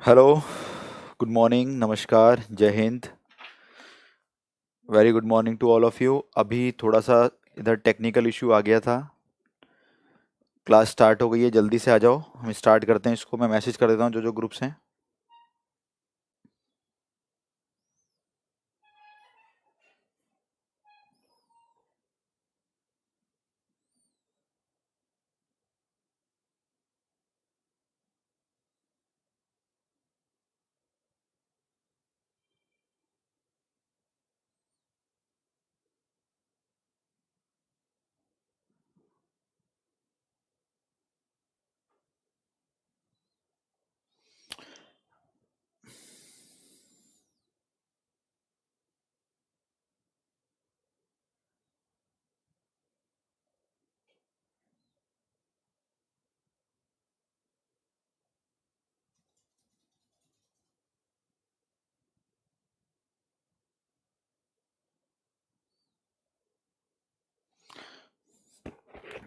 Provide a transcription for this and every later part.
Hello, good morning, नमस्कार, जय Hind. Very good morning to all of you. अभी थोड़ा सा इधर टेक्निकल इशू आ गया था। क्लास स्टार्ट हो गई है, जल्दी से आ जाओ, हम स्टार्ट करते हैं इसको। मैं मैसेज कर देता हूँ जो जो ग्रुप्स हैं।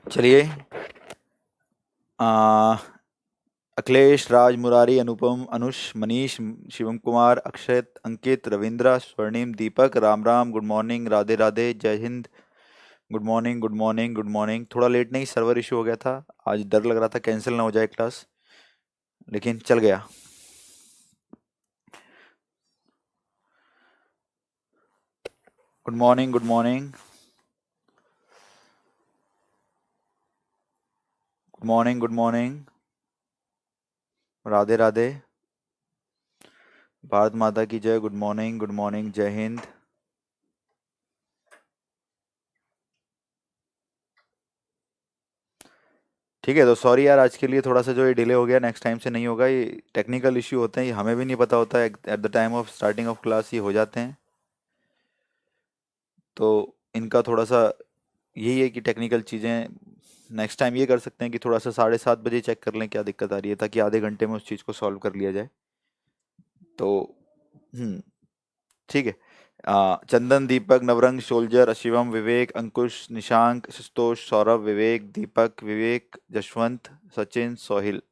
चलिए, आ, अखिलेश, राज, मुरारी, अनुपम, अनुष, मनीष, शिवम कुमार, अक्षत, अंकित, रविंद्र, स्वर्णिम, दीपक, राम राम, गुड मॉर्निंग, राधे राधे, जय Hind. Good morning, good morning, good morning. थोड़ा लेट नहीं, सर्वर इशू हो गया था। आज डर लग रहा था कैंसिल ना हो जाए क्लास, लेकिन चल गया। Good morning, good morning, good morning, good morning, Radhe Radhe, Bharat माता की जय। गुड मॉर्निंग, गुड मॉर्निंग, जय हिंद। ठीक है, तो सॉरी यार, आज के लिए थोड़ा सा जो ये डिले हो गया, नेक्स्ट टाइम से नहीं होगा। ये टेक्निकल इश्यू होते हैं, ये हमें भी नहीं पता होता है, at the time of starting of class ये हो जाते हैं। तो इनका थोड़ा सा यही है कि टेक्निकल चीज़ें नेक्स्ट टाइम ये कर सकते हैं कि थोड़ा सा 7:30 बजे चेक कर लें क्या दिक्कत आ रही है, ताकि आधे घंटे में उस चीज़ को सॉल्व कर लिया जाए। तो ठीक है। चंदन, दीपक, नवरंग, सोल्जर, शिवम, विवेक, अंकुश, निशांक, संतोष, सौरभ, विवेक, दीपक, विवेक, जशवंत, सचिन, सोहिल।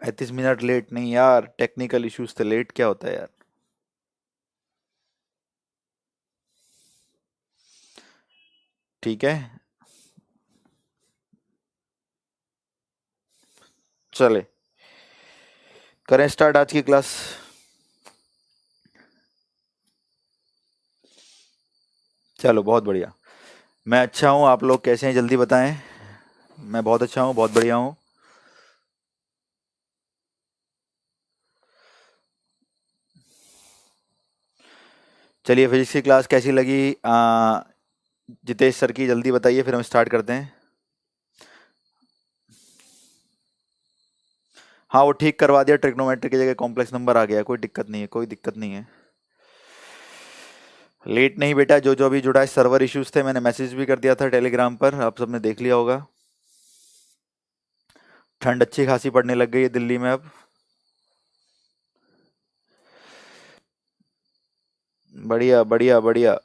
35 मिनट लेट नहीं यार, टेक्निकल इश्यूज थे, लेट क्या होता है यार। ठीक है, चले करें स्टार्ट आज की क्लास। चलो, बहुत बढ़िया। मैं अच्छा हूँ, आप लोग कैसे हैं जल्दी बताएं। मैं बहुत अच्छा हूँ, बहुत बढ़िया हूँ। चलिए, फिजिक्स की क्लास कैसी लगी, जितेश सर की, जल्दी बताइए, फिर हम स्टार्ट करते हैं। हाँ, वो ठीक करवा दिया, ट्रिग्नोमेट्री की जगह कॉम्प्लेक्स नंबर आ गया, कोई दिक्कत नहीं है, कोई दिक्कत नहीं है। लेट नहीं बेटा, जो जो अभी जुड़ा है, सर्वर इश्यूज थे, मैंने मैसेज भी कर दिया था टेलीग्राम पर, आप सबने देख लिया होगा। ठंड अच्छी खासी पड़ने लग गई है दिल्ली में अब। बढ़िया बढ़िया बढ़िया,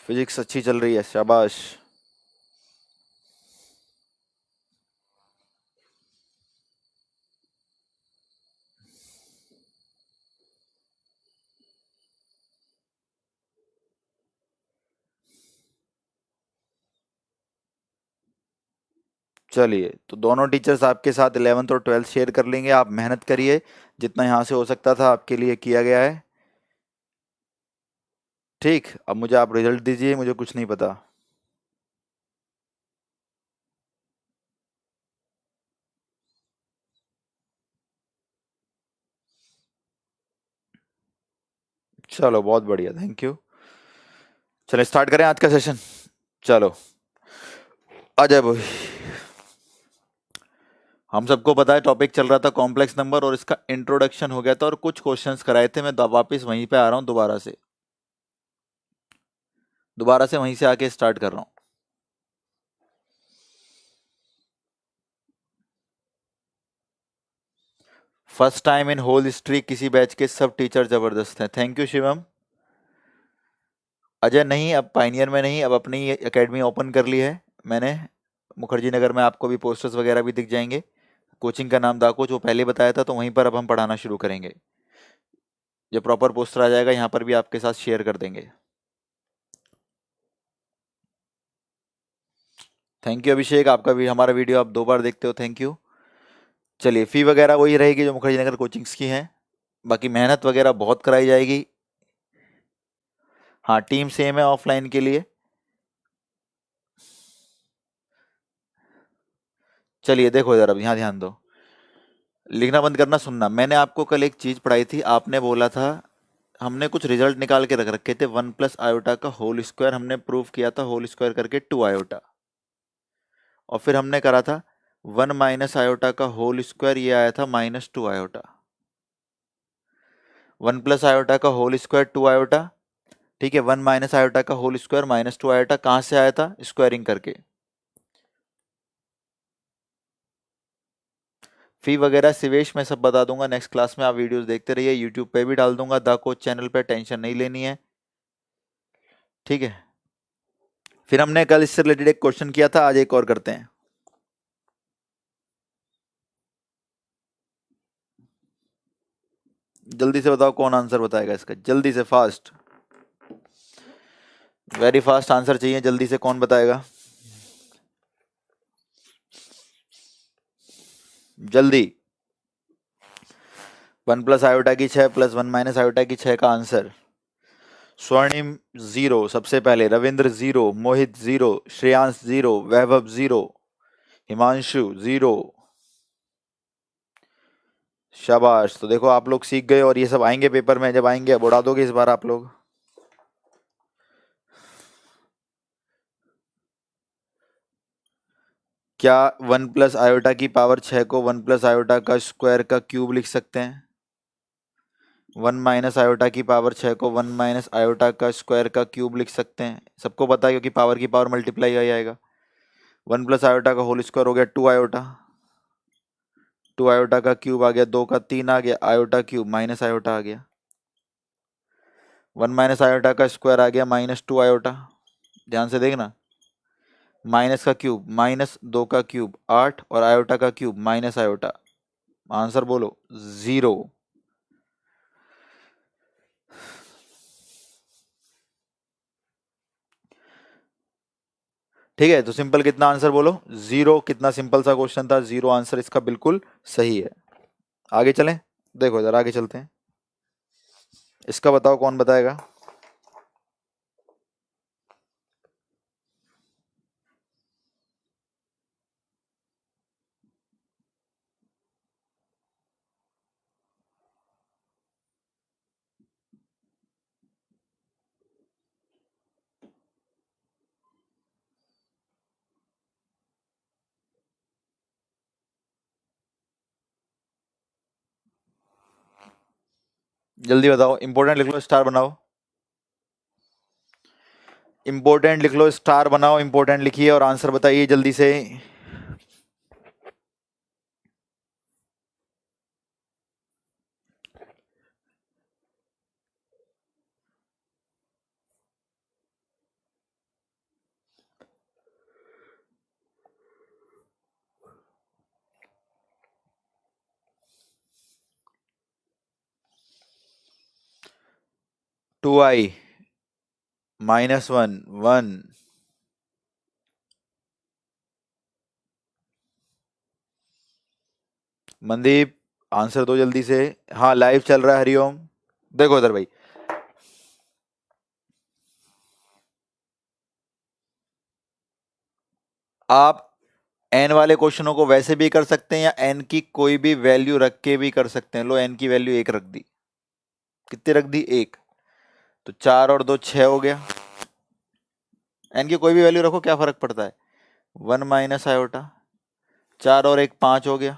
फिजिक्स अच्छी चल रही है, शाबाश। चलिए, तो दोनों टीचर्स आपके साथ 11th और 12th शेयर कर लेंगे, आप मेहनत करिए, जितना यहाँ से हो सकता था आपके लिए किया गया है। ठीक, अब मुझे आप रिजल्ट दीजिए, मुझे कुछ नहीं पता। चलो, बहुत बढ़िया, थैंक यू। चलिए स्टार्ट करें आज का सेशन। चलो, अजय भाई, हम सबको पता है टॉपिक चल रहा था कॉम्प्लेक्स नंबर, और इसका इंट्रोडक्शन हो गया था और कुछ क्वेश्चंस कराए थे। मैं वापस वहीं पे आ रहा हूँ, दोबारा से वहीं से आके स्टार्ट कर रहा हूँ। First time in whole history किसी बैच के सब टीचर जबरदस्त हैं, थैंक यू शिवम। अजय नहीं, अब पाइनियर में नहीं, अब अपनी एकेडमी ओपन कर ली है मैंने, मुखर्जी नगर में आपको भी पोस्टर्स वगैरह भी दिख जाएंगे। कोचिंग का नाम दा कोच वो पहले बताया था, तो वहीं पर अब हम पढ़ाना शुरू करेंगे। जब प्रॉपर पोस्टर आ जाएगा यहाँ पर भी आपके साथ शेयर कर देंगे। थैंक यू अभिषेक, आपका भी हमारा वीडियो आप 2 बार देखते हो, थैंक यू। चलिए, फी वगैरह वही रहेगी जो मुखर्जी नगर कोचिंग्स की हैं, बाकी मेहनत वगैरह बहुत कराई जाएगी। हाँ, टीम सेम है ऑफलाइन के लिए। चलिए देखो इधर, अब यहाँ ध्यान दो, लिखना बंद करना, सुनना। मैंने आपको कल एक चीज पढ़ाई थी, आपने बोला था, हमने कुछ रिजल्ट निकाल के रख रखे थे, 1 + आयोटा का होल स्क्वायर हमने प्रूव किया था, होल स्क्वायर करके 2 आयोटा। और फिर हमने करा था 1 - आयोटा का होल स्क्वायर, ये आया था -2 आयोटा। 1 + आयोटा का होल स्क्वायर 2 आयोटा, ठीक है। 1 - आयोटा का होल स्क्वायर -2 आयोटा कहाँ से आया था? स्क्वायरिंग करके। फी वगैरह शिवेश मैं सब बता दूंगा नेक्स्ट क्लास में, आप वीडियोस देखते रहिए, यूट्यूब पे भी डाल दूंगा द कोच चैनल पे, टेंशन नहीं लेनी है, ठीक है। फिर हमने कल इससे रिलेटेड एक क्वेश्चन किया था, आज एक और करते हैं। जल्दी से बताओ कौन आंसर बताएगा इसका, जल्दी से, फास्ट, वेरी फास्ट आंसर चाहिए, जल्दी से कौन बताएगा, जल्दी। 1 + आयोटा की 6 + 1 - आयोटा की 6 का आंसर। स्वर्णिम 0 सबसे पहले, रविंद्र 0, मोहित 0, श्रेयांश 0, वैभव 0, हिमांशु 0। शाबाश। तो देखो आप लोग सीख गए, और ये सब आएंगे पेपर में, जब आएंगे अब उड़ा दोगे इस बार आप लोग। क्या 1 + आयोटा की पावर 6 को 1 + आयोटा का स्क्वायर का क्यूब लिख सकते हैं? 1 - आयोटा की पावर 6 को 1 - आयोटा का स्क्वायर का क्यूब लिख सकते हैं, सबको पता है, क्योंकि पावर की पावर मल्टीप्लाई आ जाएगा। 1 + आयोटा का होल स्क्वायर हो गया 2 आयोटा, 2 आयोटा का क्यूब आ गया, 2 का 3 आ गया, आयोटा क्यूब माइनस आयोटा आ गया। 1 - आयोटा का स्क्वायर आ गया -2 आयोटा, ध्यान से देखना, माइनस का क्यूब -2 का क्यूब 8, और आयोटा का क्यूब माइनस आयोटा, आंसर बोलो 0। ठीक है, तो सिंपल कितना आंसर बोलो? 0। कितना सिंपल सा क्वेश्चन था, 0 आंसर इसका बिल्कुल सही है। आगे चलें, देखो इधर आगे चलते हैं, इसका बताओ कौन बताएगा। जल्दी बताओ, इंपॉर्टेंट लिख लो, स्टार बनाओ, इंपॉर्टेंट लिख लो, स्टार बनाओ, इंपॉर्टेंट लिखिए और आंसर बताइए जल्दी से। 2i -1 1। मनदीप आंसर दो जल्दी से। हाँ लाइव चल रहा है, हरिओम। देखो इधर भाई, आप एन वाले क्वेश्चनों को वैसे भी कर सकते हैं, या एन की कोई भी वैल्यू रख के भी कर सकते हैं। लो एन की वैल्यू 1 रख दी, कितनी रख दी? 1। तो 4 और 2 6 हो गया। एन की कोई भी वैल्यू रखो, क्या फर्क पड़ता है? 1 - आयोटा, 4 और 1 5 हो गया।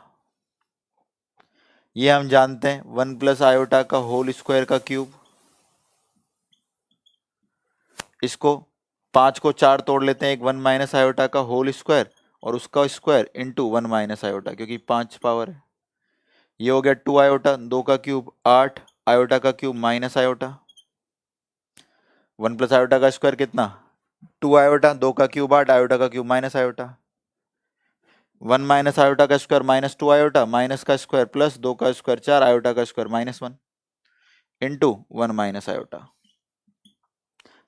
ये हम जानते हैं, 1 + आयोटा का होल स्क्वायर का क्यूब। इसको 5 को 4 तोड़ लेते हैं, एक 1 - आयोटा का होल स्क्वायर और उसका स्क्वायर इंटू 1 - आयोटा, क्योंकि 5 पावर है। ये हो गया 2 आयोटा, 2 का क्यूब 8, आयोटा का क्यूब माइनस आयोटा। 1 + आयोटा का स्क्वायर कितना? 2 आयोटा, 2 का क्यूब 8, आयोटा का cube minus iota. 1 minus iota का स्क्वायर माइनस 2 आयोटा, माइनस का स्क्वायर प्लस 2 का स्क्वायर 4, आयोटा का square minus 1 into 1 minus iota.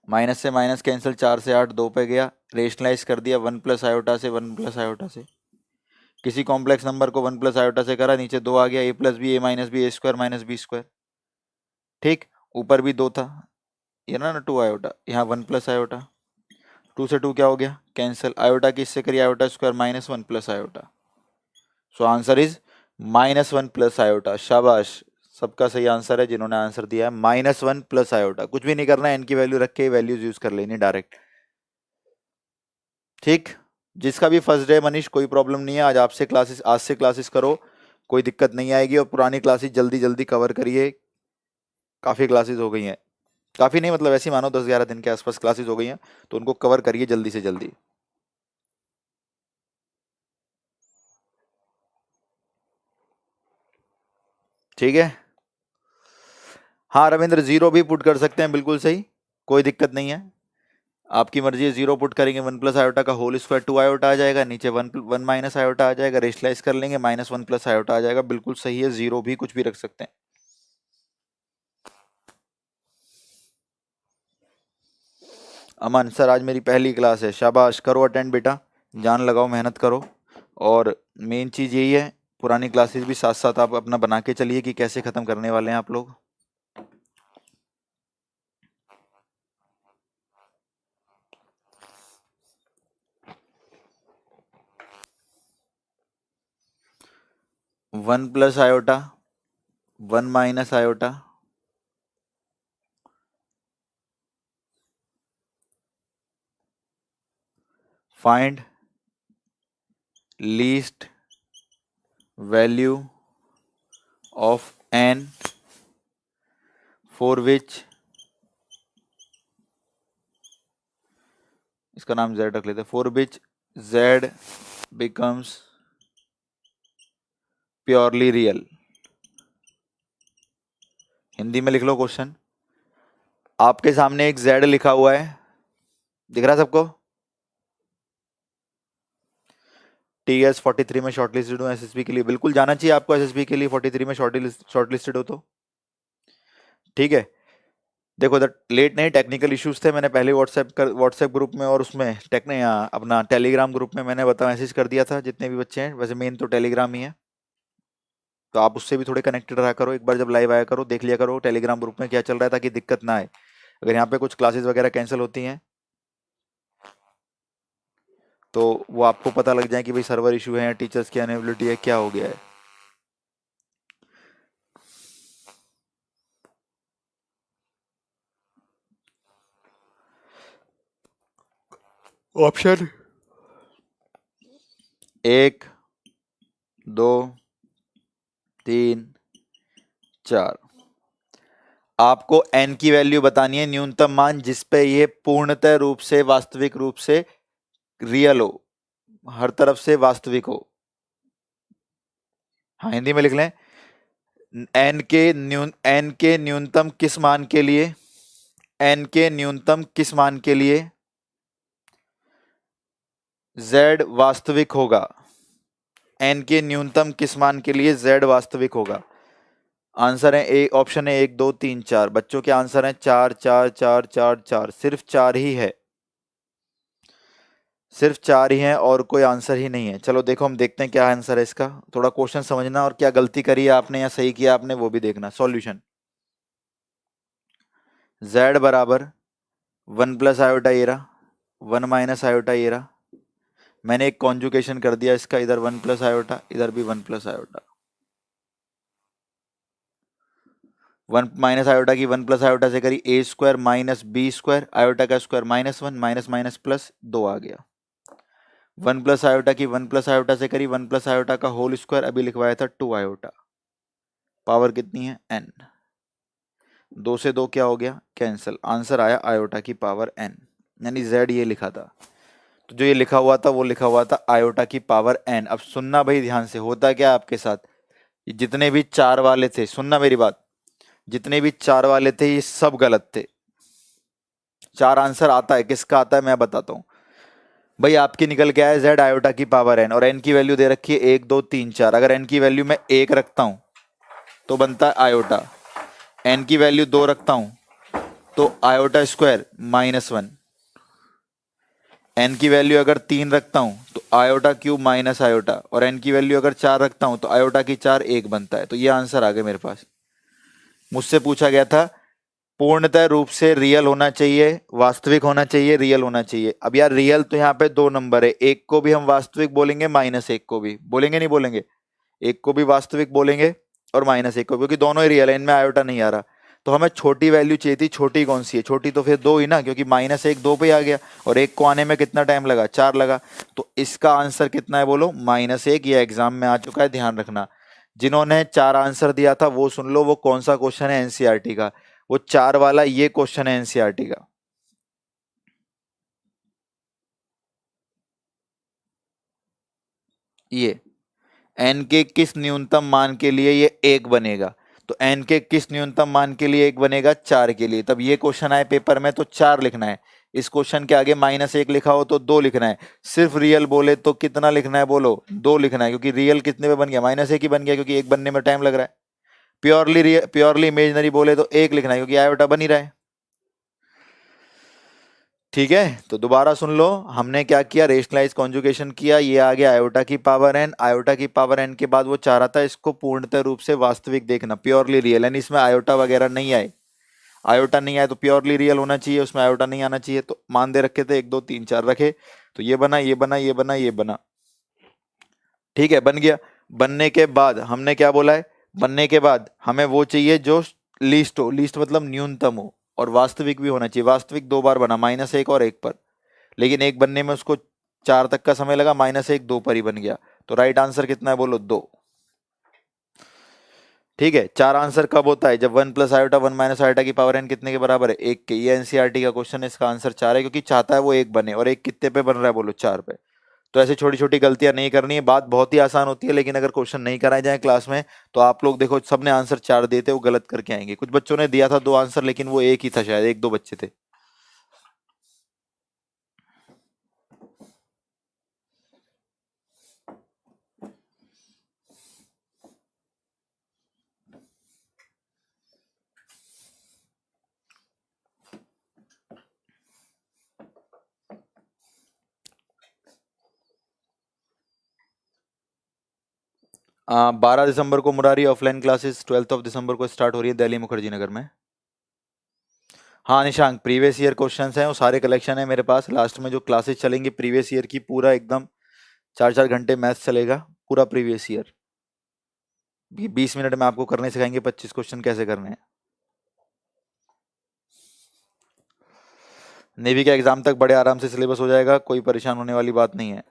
Minus से माइनस कैंसिल, 4 से 8 2 पे गया, रेशनलाइज कर दिया 1 प्लस आयोटा से, 1 प्लस आयोटा से। किसी कॉम्प्लेक्स नंबर को 1 प्लस आयोटा से करा, नीचे 2 आ गया, ए प्लस बी ए माइनस बी ए स्क्वायर माइनस बी स्क्वायर। ठीक, ऊपर भी 2 था, ये ना 2 आयोटा, यहाँ 1 प्लस आयोटा, 2 से 2 क्या हो गया कैंसिल, आयोटा की इससे करिए iota square minus 1 plus iota. So answer is minus 1 plus iota. शाबाश, सबका सही आंसर है जिन्होंने आंसर दिया है माइनस 1 प्लस आयोटा। कुछ भी नहीं करना है, इनकी वैल्यू रख के वैल्यूज यूज कर लेनी डायरेक्ट। ठीक, जिसका भी फर्स्ट डे मनीष कोई प्रॉब्लम नहीं है, आज से क्लासेस करो, कोई दिक्कत नहीं आएगी। और पुरानी क्लासेस जल्दी जल्दी कवर करिए, काफ़ी क्लासेस हो गई हैं, काफ़ी नहीं मतलब ऐसी मानो 10-11 दिन के आसपास क्लासेस हो गई हैं, तो उनको कवर करिए जल्दी से जल्दी। ठीक है, हाँ रविंद्र, जीरो भी पुट कर सकते हैं, बिल्कुल सही, कोई दिक्कत नहीं है, आपकी मर्जी है। जीरो पुट करेंगे 1 प्लस आयोटा का होल स्क्वायर 2 आयोटा आ जाएगा, नीचे 1 माइनस आयोटा आ जाएगा, रेशलाइज कर लेंगे माइनस 1 प्लस आयोटा आ जाएगा, बिल्कुल सही है। जीरो भी कुछ भी रख सकते हैं। अमन सर आज मेरी पहली क्लास है, शाबाश, करो अटेंड बेटा, जान लगाओ, मेहनत करो। और मेन चीज़ यही है, पुरानी क्लासेस भी साथ साथ आप अपना बना के चलिए कि कैसे ख़त्म करने वाले हैं आप लोग। One plus iota, 1 minus iota, find least value of n for which, इसका नाम z रख लेते हैं, for which z becomes purely real. Hindi में लिख लो क्वेश्चन, आपके सामने एक z लिखा हुआ है, दिख रहा है सबको? TS43 में शॉर्टलिस्टेड हूँ SSB के लिए, बिल्कुल जाना चाहिए आपको SSB के लिए, 43 में शॉर्टलिस्टेड हो तो ठीक है। देखो लेट नहीं, टेक्निकल इश्यूज थे, मैंने पहले व्हाट्सएप ग्रुप में और उसमें अपना टेलीग्राम ग्रुप में मैंने मैसेज कर दिया था जितने भी बच्चे हैं, वैसे मेन तो टेलीग्राम ही है, तो आप उससे भी थोड़े कनेक्टेड रहा करो, एक बार जब लाइव आया करो देख लिया करो टेलीग्राम ग्रुप में क्या चल रहा है, ताकि दिक्कत ना आए अगर यहाँ पे कुछ क्लासेस वगैरह कैंसिल होती हैं, तो वो आपको पता लग जाए कि भाई सर्वर इशू है, टीचर्स की अनएबिलिटी है, क्या हो गया है। ऑप्शन 1 2 3 4, आपको n की वैल्यू बतानी है, न्यूनतम मान जिस पे ये पूर्णतः रूप से वास्तविक रूप से रियल हो, हर तरफ से वास्तविक हो। हाँ हिंदी में लिख लें, n के न्यूनतम किस मान के लिए, n के न्यूनतम किस मान के लिए z वास्तविक होगा, n के न्यूनतम किस मान के लिए z वास्तविक होगा। आंसर है ऑप्शन है 1 2 3 4, बच्चों के आंसर है 4 4 4 4 4, सिर्फ 4 ही है, सिर्फ 4 ही हैं और कोई आंसर ही नहीं है। चलो देखो हम देखते हैं क्या आंसर है इसका, थोड़ा क्वेश्चन समझना और क्या गलती करी है आपने या सही किया आपने वो भी देखना। सॉल्यूशन, z बराबर 1 plus iota era 1 minus iota era, मैंने एक कॉन्जुगेशन कर दिया इसका, इधर 1 प्लस आयोटा इधर भी 1 प्लस आयोटा, 1 माइनस आयोटा की 1 प्लस आयोटा से करी A square minus B square, iota का square minus 1 minus minus plus 2 आ गया। 1 प्लस आयोटा की 1 प्लस आयोटा से करी 1 प्लस आयोटा का होल स्क्वायर, अभी लिखवाया था 2 आयोटा, पावर कितनी है n, 2 से 2 क्या हो गया कैंसिल, आंसर आया आयोटा की पावर n, यानी z ये लिखा था, तो जो ये लिखा हुआ था वो लिखा हुआ था आयोटा की पावर n। अब सुनना भाई ध्यान से, होता क्या आपके साथ, जितने भी 4 वाले थे, सुनना मेरी बात, जितने भी 4 वाले थे ये सब गलत थे। 4 आंसर आता है, किसका आता है मैं बताता हूं, भाई आपकी निकल के आया z आयोटा की पावर n, और n की वैल्यू दे रखी है 1 2 3 4। अगर n की वैल्यू मैं 1 रखता हूं तो बनता है आयोटा, n की वैल्यू 2 रखता हूं तो आयोटा स्क्वायर -1, n की वैल्यू अगर 3 रखता हूं तो आयोटा क्यूब माइनस आयोटा, और n की वैल्यू अगर 4 रखता हूं तो आयोटा की 4 1 बनता है। तो ये आंसर आ गया मेरे पास। मुझसे पूछा गया था पूर्णतः रूप से रियल होना चाहिए, वास्तविक होना चाहिए, रियल होना चाहिए। अब यार रियल तो यहाँ पे 2 नंबर है, एक को भी हम वास्तविक बोलेंगे, -1 को भी बोलेंगे, नहीं बोलेंगे? एक को भी वास्तविक बोलेंगे और -1 को, क्योंकि दोनों ही रियल है, इनमें आयोटा नहीं आ रहा। तो हमें छोटी वैल्यू चाहिए थी, छोटी कौन सी है? छोटी तो फिर 2 ही ना, क्योंकि -1 2 पे आ गया और 1 को आने में कितना टाइम लगा? 4 लगा। तो इसका आंसर कितना है बोलो? -1। ये एग्जाम में आ चुका है, ध्यान रखना। जिन्होंने 4 आंसर दिया था वो सुन लो, वो कौन सा क्वेश्चन है एनसीईआरटी का, वो 4 वाला ये क्वेश्चन है एनसीईआरटी का। ये n के किस न्यूनतम मान के लिए ये 1 बनेगा? तो n के किस न्यूनतम मान के लिए 1 बनेगा? 4 के लिए। तब ये क्वेश्चन आए पेपर में तो 4 लिखना है, इस क्वेश्चन के आगे -1 लिखा हो तो 2 लिखना है, सिर्फ रियल बोले तो कितना लिखना है बोलो? 2 लिखना है, क्योंकि रियल कितने पे बन गया? -1 ही बन गया, क्योंकि 1 बनने में टाइम लग रहा है। प्योरली इमेजिनरी बोले तो 1 लिखना है, क्योंकि आयोटा बन ही रहा है। ठीक है, तो दोबारा सुन लो, हमने क्या किया? रेशनलाइज कॉन्जुगेशन किया, ये आ गया आयोटा की पावर n। आयोटा की पावर n के बाद वो चाह रहा था इसको पूर्णतः रूप से वास्तविक देखना, प्योरली रियल, यानी इसमें आयोटा वगैरह नहीं आए। आयोटा नहीं आए तो प्योरली रियल होना चाहिए, उसमें आयोटा नहीं आना चाहिए। तो मान दे रखे थे 1 2 3 4 रखे, तो ये बना, ये बना, ये बना, ये बना। ठीक है, बन गया। बनने के बाद हमने क्या बोला है? बनने के बाद हमें वो चाहिए जो लीस्ट हो, लीस्ट मतलब न्यूनतम हो, और वास्तविक भी होना चाहिए। वास्तविक 2 बार बना, -1 और 1 पर, लेकिन एक बनने में उसको 4 तक का समय लगा, -1 2 पर ही बन गया। तो राइट आंसर कितना है बोलो? 2। ठीक है, 4 आंसर कब होता है? जब 1 + आयोटा 1 - आयोटा की पावर n कितने के बराबर है? 1 के। ये एनसीईआरटी का क्वेश्चन है, इसका आंसर 4 है, क्योंकि चाहता है वो 1 बने, और 1 कितने पे बन रहा है बोलो? 4 पे। तो ऐसे छोटी छोटी गलतियां नहीं करनी है, बात बहुत ही आसान होती है, लेकिन अगर क्वेश्चन नहीं कराए जाए क्लास में तो आप लोग देखो सबने आंसर 4 दिए थे, वो गलत करके आएंगे। कुछ बच्चों ने दिया था 2 आंसर, लेकिन वो एक ही था शायद, 1 2 बच्चे थे। बारह दिसंबर को मुरारी ऑफलाइन क्लासेस 12 दिसंबर को स्टार्ट हो रही है दिल्ली मुखर्जी नगर में। हाँ निशांक, प्रीवियस ईयर क्वेश्चंस हैं, वो सारे कलेक्शन है मेरे पास। लास्ट में जो क्लासेस चलेंगी प्रीवियस ईयर की, पूरा एकदम 4 4 घंटे मैथ्स चलेगा, पूरा प्रीवियस ईयर। 20 मिनट में आपको करने सिखाएंगे 25 क्वेश्चन कैसे करने हैं। नेवी के एग्जाम तक बड़े आराम से सिलेबस हो जाएगा, कोई परेशान होने वाली बात नहीं है।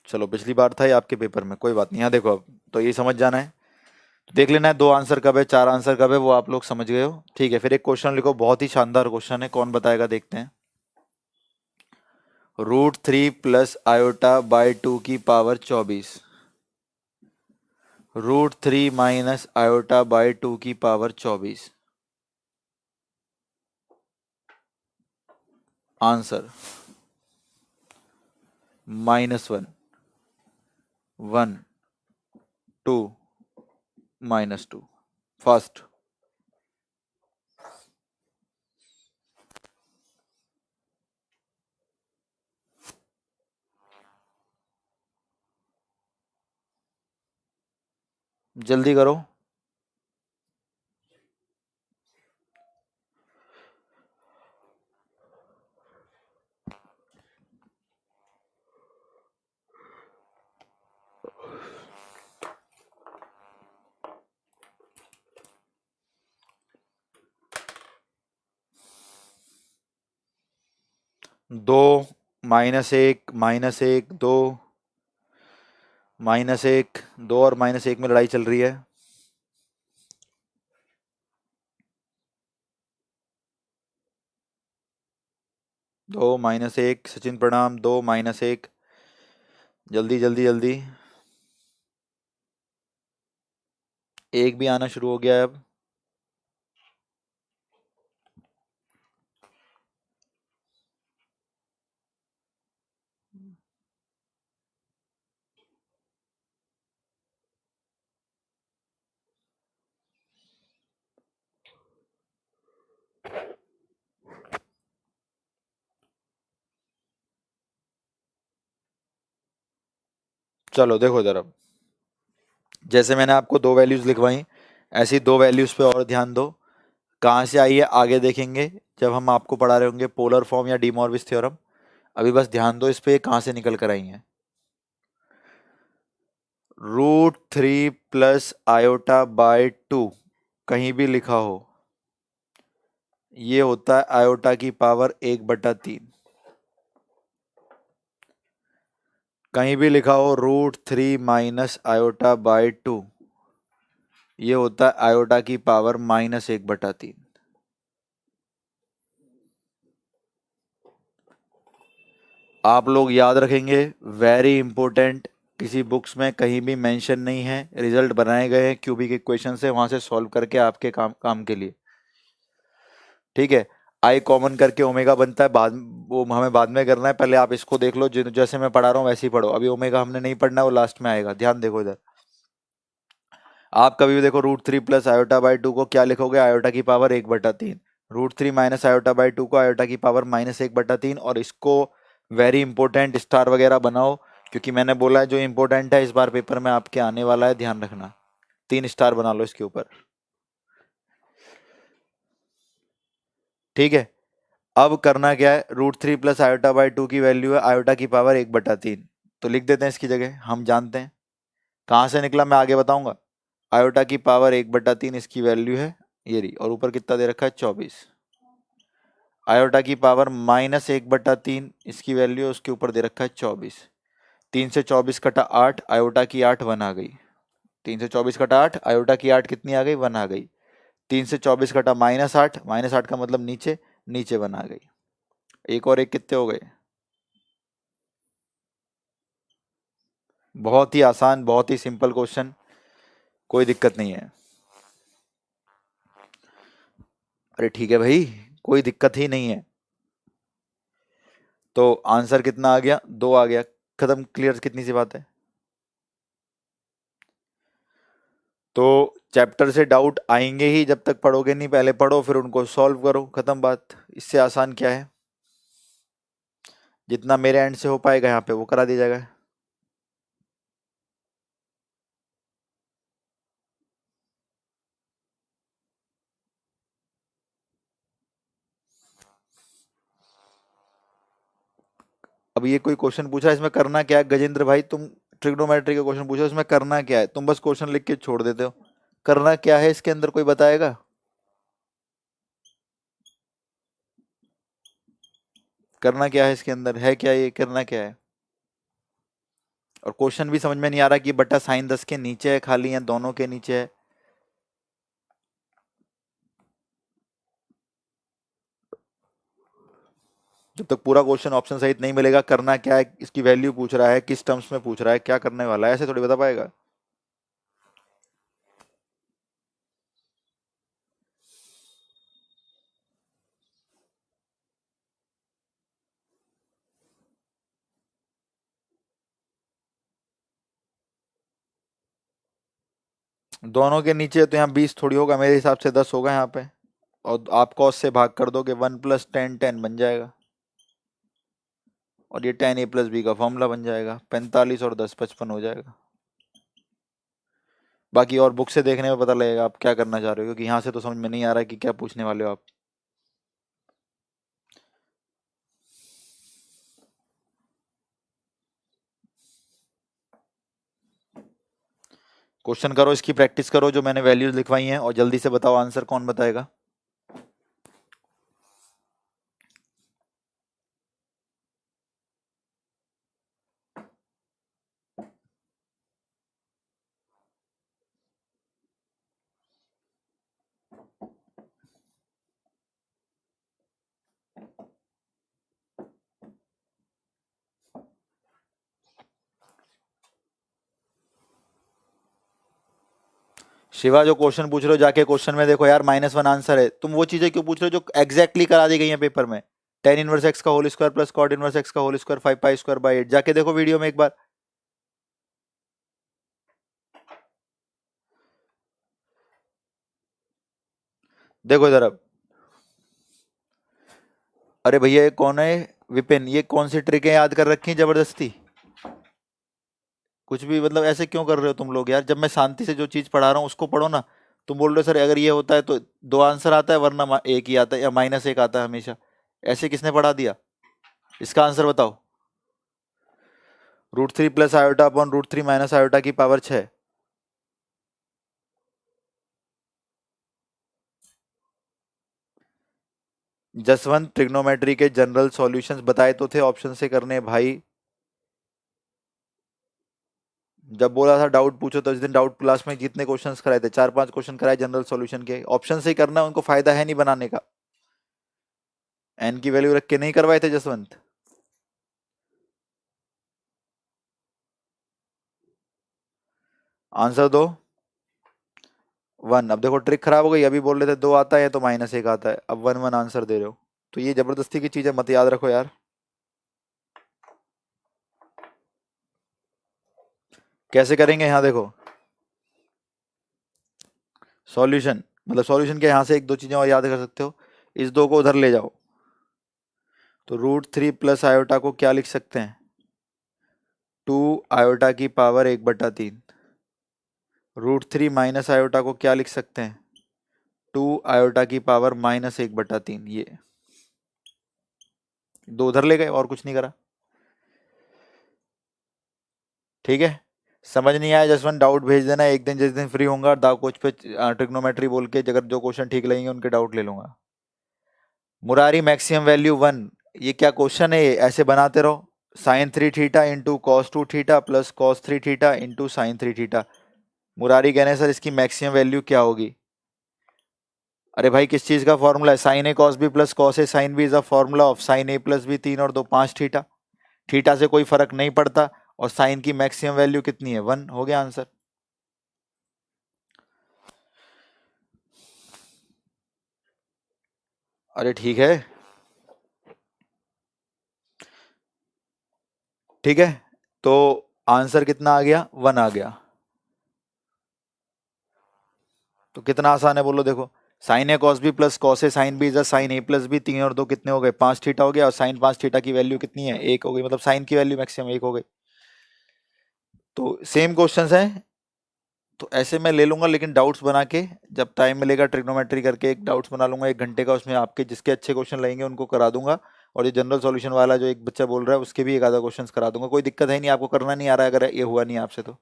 चलो, पिछली बार था ये आपके पेपर में, कोई बात नहीं। यहाँ देखो, अब तो ये समझ जाना है, तो देख लेना है 2 आंसर कब है, 4 आंसर कब है, वो आप लोग समझ गए हो। ठीक है, फिर एक क्वेश्चन लिखो, बहुत ही शानदार क्वेश्चन है, कौन बताएगा देखते हैं। √3 + आयोटा बाई 2 की पावर 24, √3 - आयोटा बाई 2 की पावर 24। आंसर -1 1 2 -2। फर्स्ट जल्दी करो। दो, -1 -1 2, -1 2, और -1 में लड़ाई चल रही है। 2 माइनस 1, सचिन प्रणाम, 2 माइनस 1, जल्दी जल्दी जल्दी, 1 भी आना शुरू हो गया है अब। चलो देखो जरा, जैसे मैंने आपको 2 वैल्यूज लिखवाई, ऐसी 2 वैल्यूज पे और ध्यान दो। कहाँ से आई है आगे देखेंगे, जब हम आपको पढ़ा रहे होंगे पोलर फॉर्म या डी मॉर्विस थ्योरम। अभी बस ध्यान दो इस पे कहाँ से निकल कर आई है। √3 प्लस आयोटा बाय 2 कहीं भी लिखा हो, ये होता है आयोटा की पावर 1/3। कहीं भी लिखा हो √3 माइनस आयोटा बाय 2, ये होता है आयोटा की पावर -1/3। आप लोग याद रखेंगे, वेरी इंपॉर्टेंट, किसी बुक्स में कहीं भी मेंशन नहीं है, रिजल्ट बनाए गए हैं क्यूबिक के क्वेश्चन से, वहां से सॉल्व करके आपके काम काम के लिए। ठीक है, आई कॉमन करके ओमेगा बनता है, बाद वो हमें बाद में करना है, पहले आप इसको देख लो, जैसे मैं पढ़ा रहा हूँ वैसे ही पढ़ो। अभी ओमेगा हमने नहीं पढ़ना है, वो लास्ट में आएगा, ध्यान देखो इधर। आप कभी भी देखो √3 प्लस आयोटा बाई 2 को क्या लिखोगे, आयोटा की पावर 1/3। √3 माइनस आयोटा बाई 2 को आयोटा की पावर -1/3। और इसको वेरी इंपॉर्टेंट स्टार वगैरह बनाओ, क्योंकि मैंने बोला है जो इंपॉर्टेंट है इस बार पेपर में आपके आने वाला है, ध्यान रखना। 3 स्टार बना लो इसके ऊपर। ठीक है, अब करना क्या है, √3 प्लस आयोटा बाई 2 की वैल्यू है आयोटा की पावर 1/3, तो लिख देते हैं इसकी जगह, हम जानते हैं कहाँ से निकला, मैं आगे बताऊंगा। आयोटा की पावर 1/3 इसकी वैल्यू है, ये रही, और ऊपर कितना दे रखा है 24। आयोटा की पावर -1/3 इसकी वैल्यू है, उसके ऊपर दे रखा है 24। 3 से 24 कटा 8, आयोटा की 8 1 आ गई। 3 से 24 कटा 8, आयोटा की 8 कितनी आ गई, 1 आ गई। 3 से 24 कटा -8, -8 का मतलब नीचे, नीचे 1 आ गई। एक और एक कितने हो गए। बहुत ही आसान, बहुत ही सिंपल क्वेश्चन, कोई दिक्कत नहीं है। अरे ठीक है भाई, कोई दिक्कत ही नहीं है। तो आंसर कितना आ गया, 2 आ गया, खत्म, क्लियर, कितनी सी बात है। तो चैप्टर से डाउट आएंगे ही, जब तक पढ़ोगे नहीं, पहले पढ़ो फिर उनको सॉल्व करो, खत्म बात। इससे आसान क्या है, जितना मेरे एंड से हो पाएगा यहाँ पे वो करा दिया जाएगा। अब ये कोई क्वेश्चन पूछा है, इसमें करना क्या है गजेंद्र भाई, तुम ट्रिग्नोमेट्री का क्वेश्चन पूछो, इसमें करना क्या है, तुम बस क्वेश्चन लिख के छोड़ देते हो। करना क्या है इसके अंदर, कोई बताएगा। करना क्या है इसके अंदर, है क्या, ये करना क्या है। और क्वेश्चन भी समझ में नहीं आ रहा कि बटा साइन 10 के नीचे है खाली, या दोनों के नीचे है। जब तक पूरा क्वेश्चन ऑप्शन सहित नहीं मिलेगा, करना क्या है, इसकी वैल्यू पूछ रहा है, किस टर्म्स में पूछ रहा है, क्या करने वाला है, ऐसे थोड़ी बता पाएगा। दोनों के नीचे है, तो यहाँ 20 थोड़ी होगा, मेरे हिसाब से 10 होगा यहाँ पे। और आप कॉस से भाग कर दोगे, 1 + 10 10 बन जाएगा। और ये 10a + b का फॉर्मूला बन जाएगा, 45 और 10 55 हो जाएगा। बाकी और बुक से देखने में पता लगेगा आप क्या करना चाह रहे हो, क्योंकि यहाँ से तो समझ में नहीं आ रहा है कि क्या पूछने वाले हो आप। क्वेश्चन करो, इसकी प्रैक्टिस करो, जो मैंने वैल्यूज लिखवाई हैं, और जल्दी से बताओ आंसर, कौन बताएगा। शिवा जो क्वेश्चन पूछ रहे हो जाके क्वेश्चन में देखो यार, -1 आंसर है। तुम वो चीजें क्यों पूछ रहे हो जो एग्जैक्टली करा दी गई हैं पेपर में। टेन इनवर्स एक्स का whole square plus cot inverse x का whole square 5 pi square by 8, जाके देखो वीडियो में एक बार। देखो इधर अब। अरे भैया ये कौन है विपिन, ये कौन सी ट्रिकें याद कर रखी हैं जबरदस्ती। कुछ भी मतलब ऐसे क्यों कर रहे हो तुम लोग यार, जब मैं शांति से जो चीज पढ़ा रहा हूँ उसको पढ़ो ना। तुम बोल रहे हो सर अगर ये होता है तो दो आंसर आता है, वरना एक ही आता है या -1 आता है हमेशा। ऐसे किसने पढ़ा दिया। इसका आंसर बताओ। √3 plus iota upon √3 minus iota की पावर 6। जसवंत ट्रिग्नोमेट्री के जनरल सॉल्यूशंस बताए तो थे, ऑप्शन से करने भाई। जब बोला था डाउट पूछो तो इस दिन डाउट क्लास में जितने क्वेश्चंस कराए थे, 4-5 क्वेश्चन कराए जनरल सॉल्यूशन के, ऑप्शन से ही करना, उनको फायदा है नहीं बनाने का। एन की वैल्यू रख के नहीं करवाए थे जसवंत। आंसर दो। 1। अब देखो ट्रिक खराब हो गई, अभी बोल रहे थे 2 आता है तो -1 आता है, अब 1-1 आंसर दे रहे हो। तो ये जबरदस्ती की चीजें मत याद रखो यार। कैसे करेंगे यहाँ देखो। सॉल्यूशन मतलब सॉल्यूशन के यहाँ से एक दो चीजें और याद कर सकते हो। इस 2 को उधर ले जाओ तो √3 प्लस आयोटा को क्या लिख सकते हैं, 2 आयोटा की पावर 1/3। √3 माइनस आयोटा को क्या लिख सकते हैं, 2 आयोटा की पावर -1/3। ये 2 उधर ले गए और कुछ नहीं करा। ठीक है। समझ नहीं आया जसवंत डाउट भेज देना, एक दिन जिस दिन फ्री होऊंगा दाव कोच पे ट्रिग्नोमेट्री बोल के, अगर जो क्वेश्चन ठीक लगेंगे उनके डाउट ले लूंगा। मुरारी मैक्सिमम वैल्यू 1, ये क्या क्वेश्चन है, ये ऐसे बनाते रहो। sin3 theta into cos2 theta plus cos3 theta into sin3 theta. Murari कहने सर इसकी मैक्सिमम वैल्यू क्या होगी। अरे भाई किस चीज का फॉर्मूला है, sine A cos B plus cos A sine B is a formula of sine A plus B, 3 और 2 5 थीटा। थीटा से कोई फर्क नहीं पड़ता, और साइन की मैक्सिमम वैल्यू कितनी है, 1। हो गया आंसर। अरे ठीक है। ठीक है तो आंसर कितना आ गया, 1 आ गया। तो कितना आसान है बोलो देखो। Sine A cos B plus cos A sine B is sine A plus B, 3 और 2 कितने हो गए, 5 थीटा हो गया, और साइन 5 थीटा की वैल्यू कितनी है, 1 हो गई, मतलब साइन की वैल्यू मैक्सिमम 1 हो गई। तो सेम क्वेश्चंस हैं, तो ऐसे मैं ले लूंगा, लेकिन डाउट्स बना के जब टाइम मिलेगा ट्रिग्नोमेट्री करके एक डाउट्स बना लूंगा 1 घंटे का, उसमें आपके जिसके अच्छे क्वेश्चन लगेंगे उनको करा दूंगा। और ये जनरल सॉल्यूशन वाला जो एक बच्चा बोल रहा है उसके भी एक आधा क्वेश्चन करा दूंगा, कोई दिक्कत है नहीं, आपको करना नहीं आ रहा है अगर ये हुआ नहीं आपसे तो।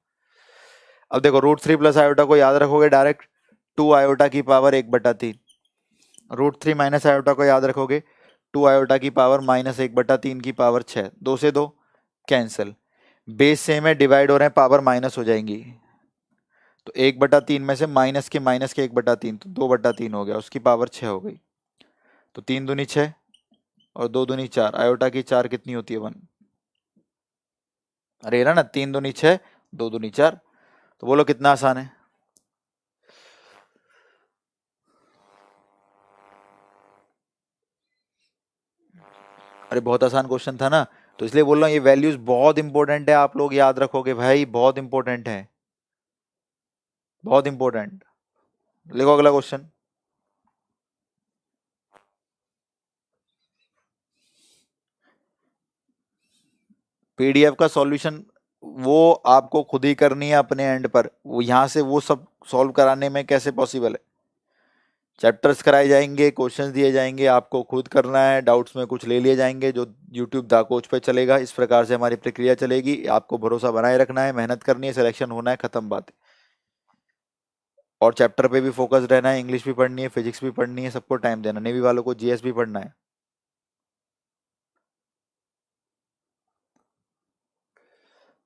अब देखो √3 प्लस आयोटा को याद रखोगे डायरेक्ट, 2 आयोटा की पावर 1/3। √3 माइनस आयोटा को याद रखोगे, 2 आयोटा की पावर -1/3 की पावर 6। 2 से 2 कैंसिल, बेस सेम है, डिवाइड हो रहे हैं, पावर माइनस हो जाएंगी। तो 1/3 में से माइनस के 1/3, तो 2/3 हो गया, उसकी पावर 6 हो गई। तो 3 दूनी 6 और 2 दूनी 4, आयोटा की 4 कितनी होती है, 1। अरे ना 3 दूनी 6, 2 दूनी 4। तो बोलो कितना आसान है। अरे बहुत आसान क्वेश्चन था ना, तो इसलिए बोल रहा हूँ ये वैल्यूज बहुत इंपॉर्टेंट है, आप लोग याद रखोगे भाई, बहुत इंपॉर्टेंट है, बहुत इंपॉर्टेंट। लिखो अगला क्वेश्चन। पीडीएफ का सॉल्यूशन वो आपको खुद ही करनी है अपने एंड पर, वो यहाँ से वो सब सॉल्व कराने में कैसे पॉसिबल है। चैप्टर्स कराए जाएंगे, क्वेश्चंस दिए जाएंगे, आपको खुद करना है, डाउट्स में कुछ ले लिए जाएंगे जो यूट्यूब दा कोच पे चलेगा। इस प्रकार से हमारी प्रक्रिया चलेगी, आपको भरोसा बनाए रखना है, मेहनत करनी है, सिलेक्शन होना है, खत्म बात है। और चैप्टर पे भी फोकस रहना है, इंग्लिश भी पढ़नी है, फिजिक्स भी पढ़नी है, सबको टाइम देना, नेवी वालों को जीएस भी पढ़ना है।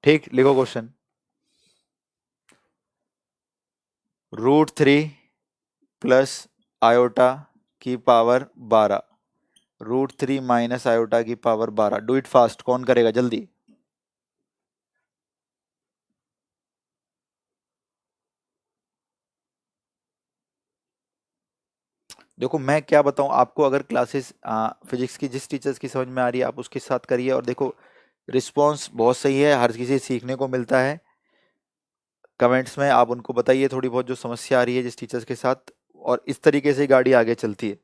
ठीक, लिखो क्वेश्चन। √3 प्लस आयोटा की पावर 12, √3 माइनस आयोटा की पावर 12। डू इट फास्ट, कौन करेगा जल्दी। देखो मैं क्या बताऊं आपको, अगर क्लासेस फिजिक्स की जिस टीचर्स की समझ में आ रही है आप उसके साथ करिए, और देखो रिस्पॉन्स बहुत सही है, हर किसी से सीखने को मिलता है। कमेंट्स में आप उनको बताइए थोड़ी बहुत जो समस्या आ रही है जिस टीचर्स के साथ, और इस तरीके से गाड़ी आगे चलती है।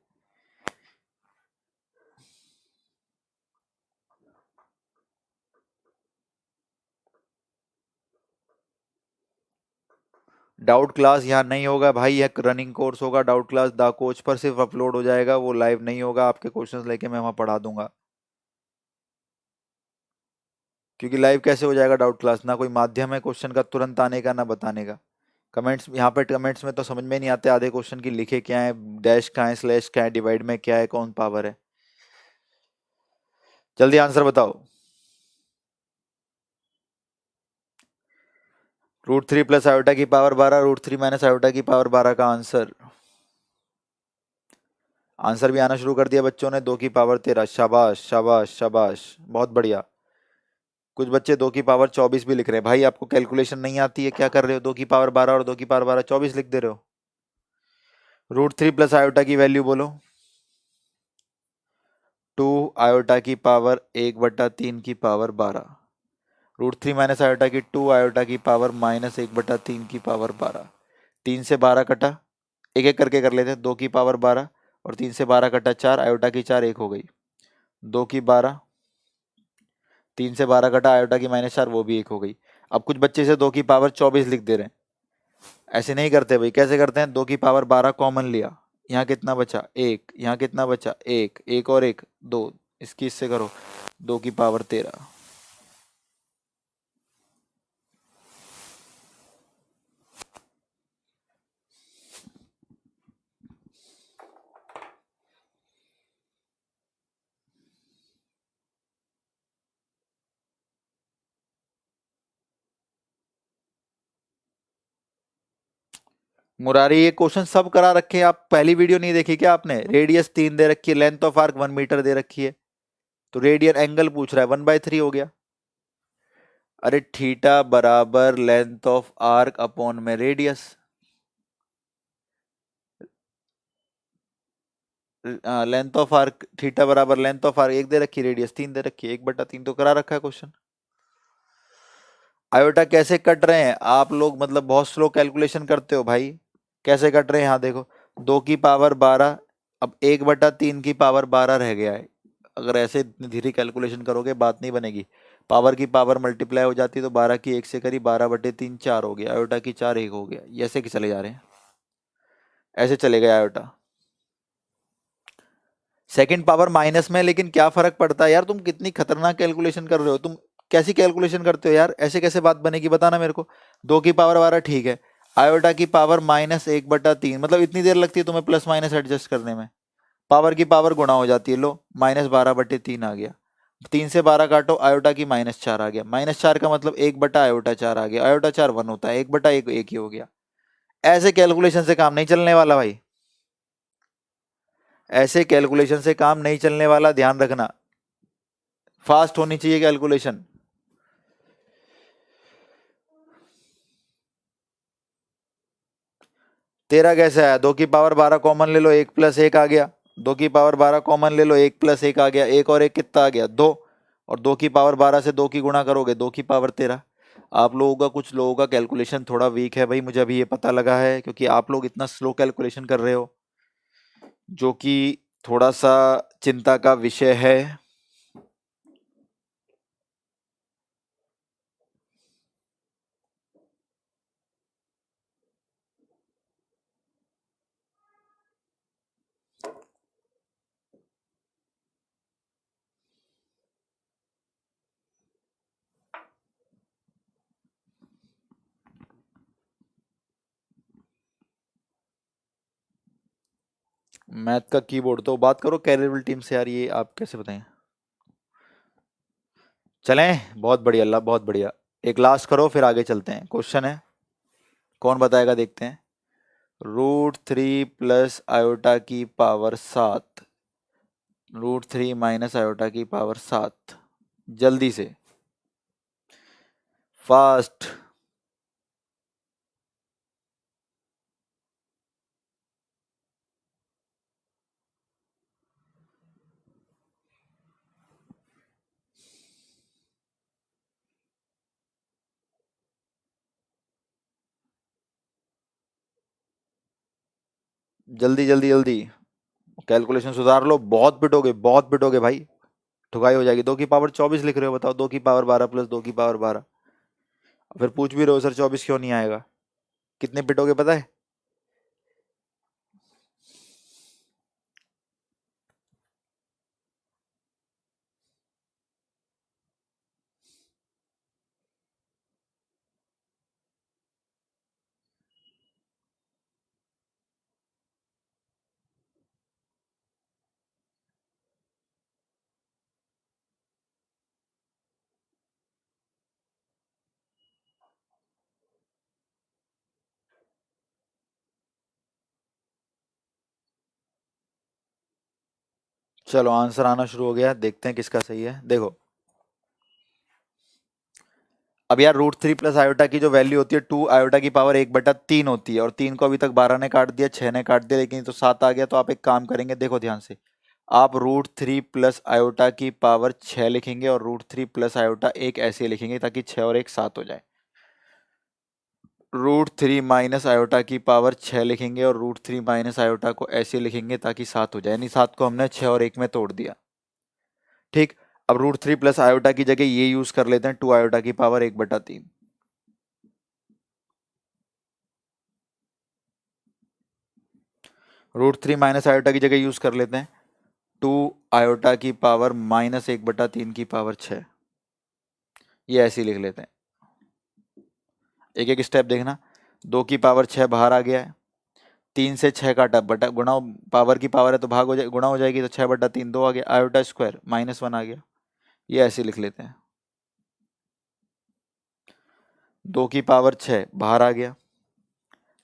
डाउट क्लास यहाँ नहीं होगा भाई, एक रनिंग कोर्स होगा। डाउट क्लास द कोच पर सिर्फ अपलोड हो जाएगा, वो लाइव नहीं होगा। आपके क्वेश्चंस लेके मैं वहाँ पढ़ा दूंगा। क्योंकि लाइव कैसे हो जाएगा डाउट क्लास, ना कोई माध्यम है क्वेश्चन का तुरंत आने का ना बताने का। कमेंट्स यहाँ पे, कमेंट्स में तो समझ में नहीं आते आधे क्वेश्चन की, लिखे क्या है, डैश कहाँ है, स्लैश क्या है, डिवाइड में क्या है, कौन पावर है। जल्दी आंसर बताओ। √3 प्लस आयोटा की पावर 12, √3 माइनस आयोटा की पावर 12 का आंसर। आंसर भी आना शुरू कर दिया बच्चों ने। 2 की पावर 13। शाबाश शाबाश शाबाश, बहुत बढ़िया। कुछ बच्चे 2 की पावर 24 भी लिख रहे हैं। भाई आपको कैलकुलेशन नहीं आती है, क्या कर रहे हो? 2 की पावर 12 और 2 की पावर 12 24 लिख दे रहे हो। √3 प्लस आयोटा की वैल्यू बोलो। 2 आयोटा की पावर 1/3 की पावर 12। √3 माइनस आयोटा की 2 आयोटा की पावर -1/3 की पावर 12। 3 से 12 कटा, एक एक करके कर लेते हैं। 2 की पावर 12 और 3 से 12 कटा 4, आयोटा की 4 एक हो गई। 2 की 12, 3 से 12 कटा आयोटा की -4, वो भी एक हो गई। अब कुछ बच्चे से 2 की पावर 24 लिख दे रहे हैं। ऐसे नहीं करते भाई, कैसे करते हैं? 2 की पावर 12 कॉमन लिया, यहाँ कितना बचा? एक। यहाँ कितना बचा? एक। एक और एक, दो। इसकी इससे करो, 2 की पावर 13। मुरारी ये क्वेश्चन सब करा रखे हैं, आप पहली वीडियो नहीं देखी क्या आपने? रेडियस 3 दे रखी है, लेंथ ऑफ आर्क 1 मीटर दे रखी है, तो रेडियन एंगल पूछ रहा है, 1/3 हो गया। अरे थीटा बराबर लेंथ ऑफ आर्क अपॉन में radius. Length of arc, theta बराबर लेंथ ऑफ आर्क, एक दे रखी, रेडियस 3 दे रखी है, 1/3 तो करा रखा है क्वेश्चन। आयोटा कैसे कट रहे हैं आप लोग? मतलब बहुत स्लो कैलकुलेशन करते हो भाई। कैसे कट रहे हैं? यहाँ देखो, 2 की पावर 12, अब 1/3 की पावर 12 रह गया है। अगर ऐसे इतनी धीरे कैलकुलेशन करोगे बात नहीं बनेगी। पावर की पावर मल्टीप्लाई हो जाती है, तो 12 की 1 से करी, 12/3 4 हो गया, आयोटा की 4 1 हो गया। ये ऐसे कि चले जा रहे हैं, ऐसे चले गए आयोटा। सेकंड पावर माइनस में, लेकिन क्या फर्क पड़ता है यार? तुम कितनी खतरनाक कैलकुलेशन कर रहे हो तुम। कैसी कैलकुलेशन करते हो यार? ऐसे कैसे बात बनेगी, बताना मेरे को। 2 की पावर 12 ठीक है, आयोटा की पावर -1/3, मतलब इतनी देर लगती है तुम्हें प्लस माइनस एडजस्ट करने में। पावर की पावर गुणा हो जाती है, लो -12/3 आ गया। 3 से 12 काटो, आयोटा की -4 आ गया। -4 का मतलब 1/आयोटा 4 आ गया, आयोटा 4 1 होता है, 1/1 1 ही हो गया। ऐसे कैलकुलेशन से काम नहीं चलने वाला भाई, ऐसे कैलकुलेशन से काम नहीं चलने वाला, ध्यान रखना। फास्ट होनी चाहिए कैलकुलेशन। तेरा कैसे आया? 2 की पावर 12 कॉमन ले लो, 1 + 1 आ गया। 2 की पावर 12 कॉमन ले लो, 1 + 1 आ गया, एक और एक कितना आ गया? 2। और 2 की पावर 12 से 2 की गुणा करोगे, 2 की पावर 13। आप लोगों का, कुछ लोगों का कैलकुलेशन थोड़ा वीक है भाई, मुझे अभी ये पता लगा है, क्योंकि आप लोग इतना स्लो कैलकुलेशन कर रहे हो, जो कि थोड़ा सा चिंता का विषय है। मैथ का कीबोर्ड तो बात करो कैरियर टीम से यार, ये आप कैसे बताएं? चलें, बहुत बढ़िया अल्लाह, बहुत बढ़िया। एक लास्ट करो फिर आगे चलते हैं। क्वेश्चन है, कौन बताएगा देखते हैं। √3 प्लस आयोटा की पावर 7, √3 माइनस आयोटा की पावर 7, जल्दी से, फास्ट। जल्दी जल्दी जल्दी, कैलकुलेशन सुधार लो, बहुत पिटोगे भाई, ठुकाई हो जाएगी। 2 की पावर 24 लिख रहे हो, बताओ 2 की पावर 12 प्लस 2 की पावर 12। फिर पूछ भी रहे हो सर 24 क्यों नहीं आएगा, कितने पिटोगे पता है? चलो आंसर आना शुरू हो गया, देखते हैं किसका सही है। देखो अब यार √3 प्लस आयोटा की जो वैल्यू होती है 2 आयोटा की पावर 1/3 होती है, और 3 को अभी तक 12 ने काट दिया, 6 ने काट दिया, लेकिन ये तो 7 आ गया। तो आप एक काम करेंगे, देखो ध्यान से, आप √3 प्लस आयोटा की पावर 6 लिखेंगे और √3 प्लस आयोटा एक ऐसे लिखेंगे ताकि 6 और 1 7 हो जाए। √3 माइनस आयोटा की पावर 6 लिखेंगे और √3 माइनस आयोटा को ऐसे लिखेंगे ताकि 7 हो जाए, यानी 7 को हमने 6 और 1 में तोड़ दिया। ठीक, अब √3 प्लस आयोटा की जगह ये यूज कर लेते हैं, 2 आयोटा की पावर 1/3। √3 माइनस आयोटा की जगह यूज कर लेते हैं 2 आयोटा की पावर-1/3 की पावर 6, ये ऐसे ही लिख लेते हैं। एक एक स्टेप देखना, 2 की पावर 6 बाहर आ गया है, 3 से 6 काटा, बटा गुणा, पावर की पावर है तो भाग हो जाए, गुणा हो जाएगी, तो 6/3 2 आ गया, आयोटा स्क्वायर -1 आ गया, ये ऐसे लिख लेते हैं। 2 की पावर 6 बाहर आ गया,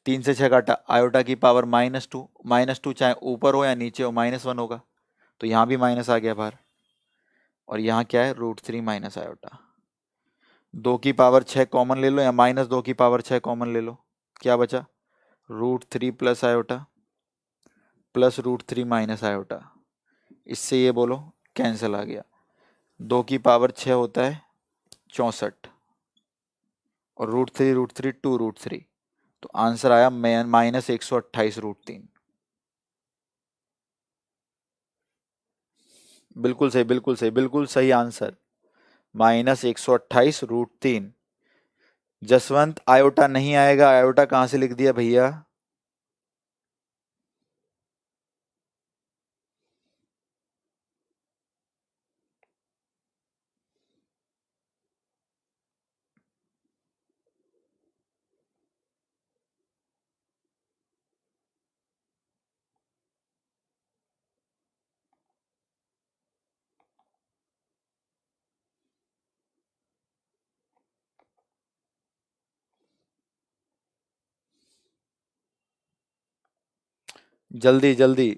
3 से 6 काटा, आयोटा की पावर -2, -2 चाहे ऊपर हो या नीचे हो -1 होगा, तो यहाँ भी माइनस आ गया बाहर, और यहाँ क्या है √3 माइनस आयोटा। 2 की पावर 6 कॉमन ले लो या -2 की पावर 6 कॉमन ले लो, क्या बचा √3 plus iota plus √3 minus iota, इससे ये बोलो कैंसिल आ गया। 2 की पावर 6 होता है 64, और √3 2 √3, तो आंसर आया -128 √3। बिल्कुल सही, बिल्कुल सही, बिल्कुल सही आंसर, -128 √3। जसवंत आयोटा नहीं आएगा, आयोटा कहाँ से लिख दिया भैया? जल्दी जल्दी,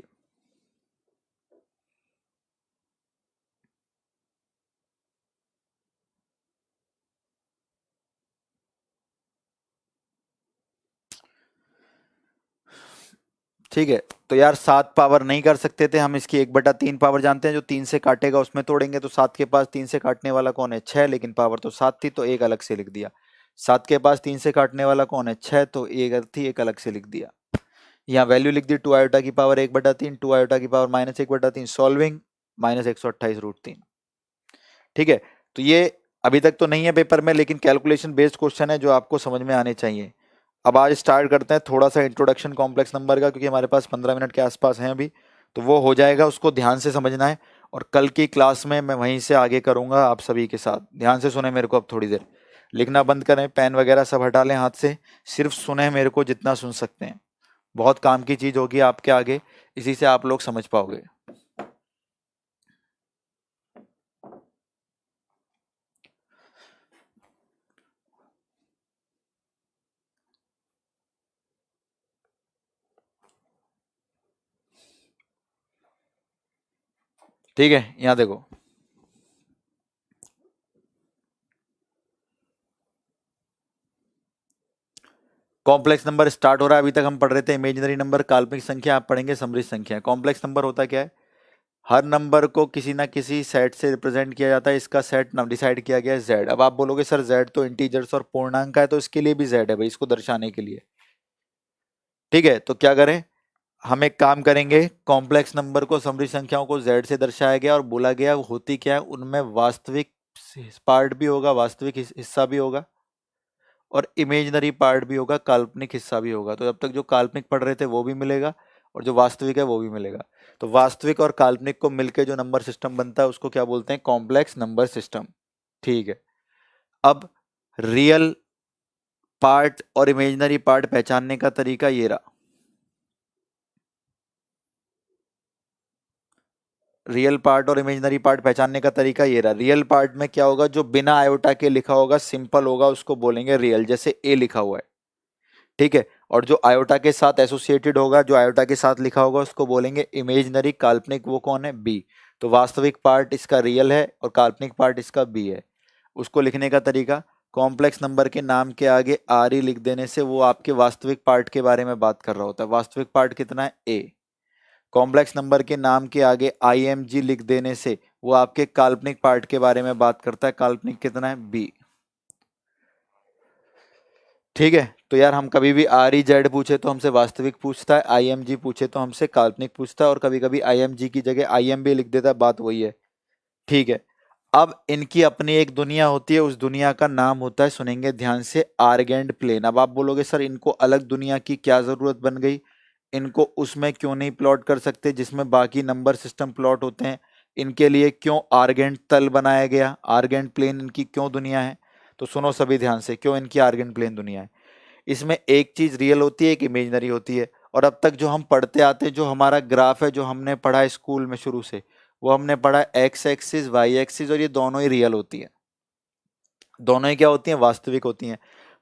ठीक है। तो यार 7 पावर नहीं कर सकते थे हम, इसकी 1/3 पावर जानते हैं, जो 3 से काटेगा उसमें तोड़ेंगे, तो 7 के पास 3 से काटने वाला कौन है 6, लेकिन पावर तो 7 थी तो एक अलग से लिख दिया। 7 के पास 3 से काटने वाला कौन है 6, तो एक अलग थी, एक अलग से लिख दिया। यहाँ वैल्यू लिख दी 2 आयोटा की पावर 1/3, 2 आयोटा की पावर -1/3, सॉल्विंग -128 √3। ठीक है, तो ये अभी तक तो नहीं है पेपर में, लेकिन कैलकुलेशन बेस्ड क्वेश्चन है जो आपको समझ में आने चाहिए। अब आज स्टार्ट करते हैं थोड़ा सा इंट्रोडक्शन कॉम्प्लेक्स नंबर का, क्योंकि हमारे पास 15 मिनट के आसपास हैं अभी, तो वो हो जाएगा, उसको ध्यान से समझना है। और कल की क्लास में मैं वहीं से आगे करूंगा आप सभी के साथ। ध्यान से सुने मेरे को, अब थोड़ी देर लिखना बंद करें, पेन वगैरह सब हटा लें हाथ से, सिर्फ सुने मेरे को जितना सुन सकते हैं। बहुत काम की चीज होगी आपके आगे, इसी से आप लोग समझ पाओगे। ठीक है, यहाँ देखो, कॉम्प्लेक्स नंबर स्टार्ट हो रहा है। अभी तक हम पढ़ रहे थे इमेजिनरी नंबर, काल्पनिक संख्या, आप पढ़ेंगे समृद्ध संख्या। कॉम्प्लेक्स नंबर होता क्या है? हर नंबर को किसी ना किसी सेट से रिप्रेजेंट किया जाता है, इसका सेट नाम डिसाइड किया गया है z। अब आप बोलोगे सर z तो इंटीजर्स और पूर्णांक का है, तो इसके लिए भी z है भाई, इसको दर्शाने के लिए। ठीक है, तो क्या करें, हम एक काम करेंगे, कॉम्प्लेक्स नंबर को, समरी संख्याओं को z से दर्शाया गया और बोला गया होती क्या है, उनमें वास्तविक पार्ट भी होगा, वास्तविक हिस्सा भी होगा और इमेजिनरी पार्ट भी होगा, काल्पनिक हिस्सा भी होगा। तो जब तक जो काल्पनिक पढ़ रहे थे वो भी मिलेगा और जो वास्तविक है वो भी मिलेगा। तो वास्तविक और काल्पनिक को मिलके जो नंबर सिस्टम बनता है उसको क्या बोलते हैं, कॉम्प्लेक्स नंबर सिस्टम। ठीक है, अब रियल पार्ट और इमेजिनरी पार्ट पहचानने का तरीका ये रहा। रियल पार्ट और इमेजिनरी पार्ट पहचानने का तरीका ये रहा। रियल पार्ट में क्या होगा, जो बिना आयोटा के लिखा होगा, सिंपल होगा, उसको बोलेंगे रियल, जैसे ए लिखा हुआ है। ठीक है, और जो आयोटा के साथ एसोसिएटेड होगा, जो आयोटा के साथ लिखा होगा, उसको बोलेंगे इमेजिनरी। काल्पनिक वो कौन है, बी। तो वास्तविक पार्ट इसका रियल है और काल्पनिक पार्ट इसका बी है। उसको लिखने का तरीका, कॉम्प्लेक्स नंबर के नाम के आगे आर ई लिख देने से वो आपके वास्तविक पार्ट के बारे में बात कर रहा होता है। वास्तविक पार्ट कितना है, ए। कॉम्प्लेक्स नंबर के नाम के आगे आई एम जी लिख देने से वो आपके काल्पनिक पार्ट के बारे में बात करता है। काल्पनिक कितना है, बी। ठीक है, तो यार हम कभी भी आर ई जेड पूछे तो हमसे वास्तविक पूछता है, आई एम जी पूछे तो हमसे काल्पनिक पूछता है, और कभी कभी आई एम जी की जगह आई एम भी लिख देता है, बात वही है। ठीक है, अब इनकी अपनी एक दुनिया होती है, उस दुनिया का नाम होता है, सुनेंगे ध्यान से, आर्गेंड प्लेन। अब आप बोलोगे सर इनको अलग दुनिया की क्या जरूरत बन गई, इनको उसमें क्यों नहीं प्लॉट कर सकते जिसमें बाकी नंबर सिस्टम प्लॉट होते हैं, इनके लिए क्यों आर्गेंड तल बनाया गया, आर्गेंड प्लेन इनकी क्यों दुनिया है। तो सुनो सभी ध्यान से, क्यों इनकी आर्गेंड प्लेन दुनिया है। इसमें एक चीज रियल होती है, एक इमेजिनरी होती है। और अब तक जो हम पढ़ते आते हैं, जो हमारा ग्राफ है, जो हमने पढ़ा है स्कूल में शुरू से, वो हमने पढ़ा एक्स एक्सिस, वाई एक्सिस, और ये दोनों ही रियल होती है। दोनों ही क्या होती हैं, वास्तविक होती हैं।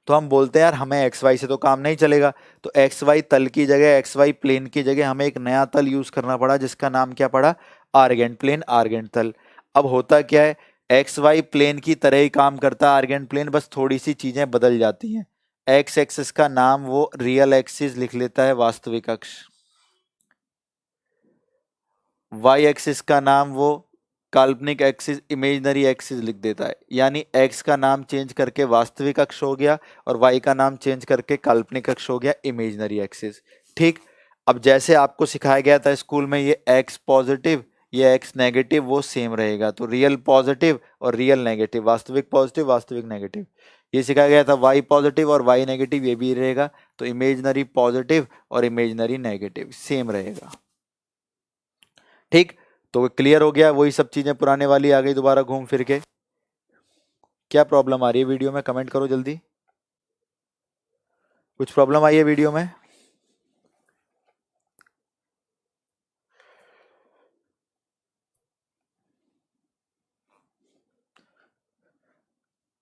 तो हम बोलते हैं यार हमें एक्स वाई से तो काम नहीं चलेगा, तो एक्स वाई तल की जगह, एक्स वाई प्लेन की जगह हमें एक नया तल यूज करना पड़ा, जिसका नाम क्या पड़ा, आर्गेंट प्लेन, आर्गेंट तल। अब होता क्या है, एक्स वाई प्लेन की तरह ही काम करता है आर्गेंट प्लेन, बस थोड़ी सी चीजें बदल जाती हैं। एक्स एक्सिस का नाम वो रियल एक्सिस लिख लेता है, वास्तविक अक्ष। वाई एक्सिस का नाम वो काल्पनिक एक्सिस, इमेजिनरी एक्सिस लिख देता है। यानी एक्स का नाम चेंज करके वास्तविक अक्ष हो गया और वाई का नाम चेंज करके काल्पनिक अक्ष हो गया, इमेजिनरी एक्सिस। ठीक, अब जैसे आपको सिखाया गया था स्कूल में, ये एक्स पॉजिटिव, ये एक्स नेगेटिव, वो सेम रहेगा। तो रियल पॉजिटिव और रियल नेगेटिव, वास्तविक पॉजिटिव, वास्तविक नेगेटिव, ये सिखाया गया था। वाई पॉजिटिव और वाई नेगेटिव, ये भी रहेगा। तो इमेजिनरी पॉजिटिव और इमेजिनरी नेगेटिव सेम रहेगा। ठीक, तो क्लियर हो गया, वही सब चीजें पुराने वाली आ गई दोबारा घूम फिर के। क्या प्रॉब्लम आ रही है वीडियो में, कमेंट करो जल्दी। कुछ प्रॉब्लम आई है वीडियो में?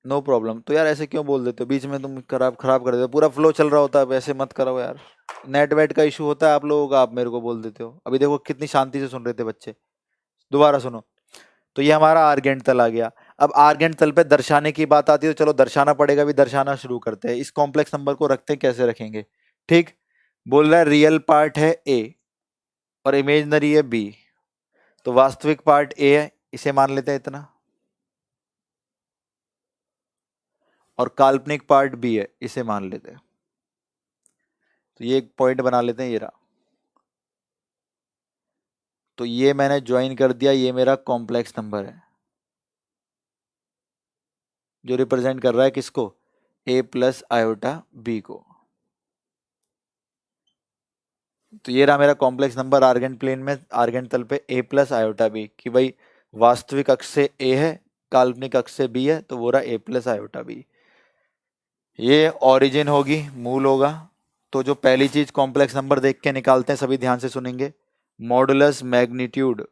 No problem. तो यार ऐसे क्यों बोल देते हो, बीच में तुम खराब खराब कर देते हो, पूरा फ्लो चल रहा होता है, वैसे मत करो यार। नेट वेट का इशू होता है आप लोगों का, आप मेरे को बोल देते हो। अभी देखो कितनी शांति से सुन रहे थे बच्चे, दोबारा सुनो। तो ये हमारा आर्गेंट तल आ गया। अब आर्गेंट तल पे दर्शाने की बात आती है, तो चलो दर्शाना पड़ेगा, भी दर्शाना शुरू करते हैं। इस कॉम्प्लेक्स नंबर को रखते हैं, कैसे रखेंगे। ठीक, बोल रहा है रियल पार्ट है ए और इमेजिनरी है बी, तो वास्तविक पार्ट ए है, इसे मान लेते हैं इतना, और काल्पनिक पार्ट बी है, इसे मान लेते हैं। तो ये एक पॉइंट बना लेते हैं, ये रहा। तो ये मैंने ज्वाइन कर दिया, ये मेरा कॉम्प्लेक्स नंबर है जो रिप्रेजेंट कर रहा है किसको, ए प्लस आयोटा बी को। तो ये रहा मेरा कॉम्प्लेक्स नंबर आर्गेंट प्लेन में, आर्गेंट तल पे ए प्लस आयोटा बी, कि भाई वास्तविक अक्ष से ए है, काल्पनिक अक्ष से बी है, तो वो रहा ए प्लस आयोटा बी। ये ओरिजिन होगी, मूल होगा। तो जो पहली चीज कॉम्प्लेक्स नंबर देख के निकालते हैं, सभी ध्यान से सुनेंगे, मॉडुलस मैग्नीट्यूड,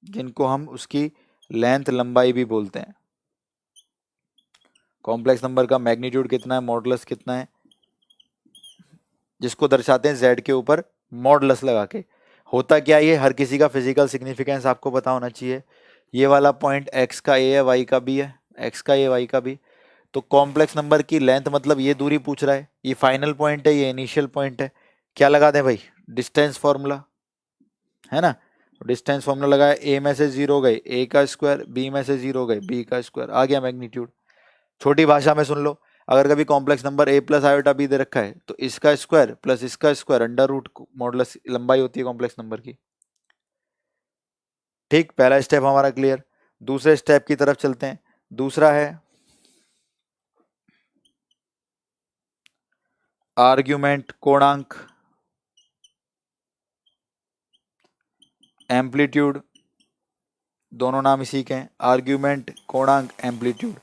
जिनको हम उसकी लेंथ लंबाई भी बोलते हैं। कॉम्प्लेक्स नंबर का मैग्नीट्यूड कितना है, मॉडुलस कितना है, जिसको दर्शाते हैं जेड के ऊपर मॉडुलस लगा के। होता क्या ये, हर किसी का फिजिकल सिग्निफिकेंस आपको पता होना चाहिए। ये वाला पॉइंट एक्स का ए है, वाई का बी है, एक्स का ए, वाई का बी। तो कॉम्प्लेक्स नंबर की लेंथ मतलब ये दूरी पूछ रहा है, ये फाइनल पॉइंट है, ये इनिशियल पॉइंट है। क्या लगा दें भाई, डिस्टेंस फॉर्मूला है ना। डिस्टेंस फॉर्मूला लगाया, ए में से 0 गए ए का स्क्वायर, बी में से 0 गए बी का स्क्वायर, आ गया मैग्नीट्यूड। छोटी भाषा में सुन लो, अगर कभी complex number a plus iota b दे रखा है तो इसका स्क्वायर प्लस इसका स्क्वायर अंडर रूट मॉडुलस लंबाई होती है कॉम्प्लेक्स नंबर की। ठीक, पहला स्टेप हमारा क्लियर। दूसरे स्टेप की तरफ चलते हैं। दूसरा है आर्ग्यूमेंट कोणांक एम्पलीट्यूड, दोनों नाम इसी के हैं। आर्ग्यूमेंट कोणांक एम्पलीट्यूड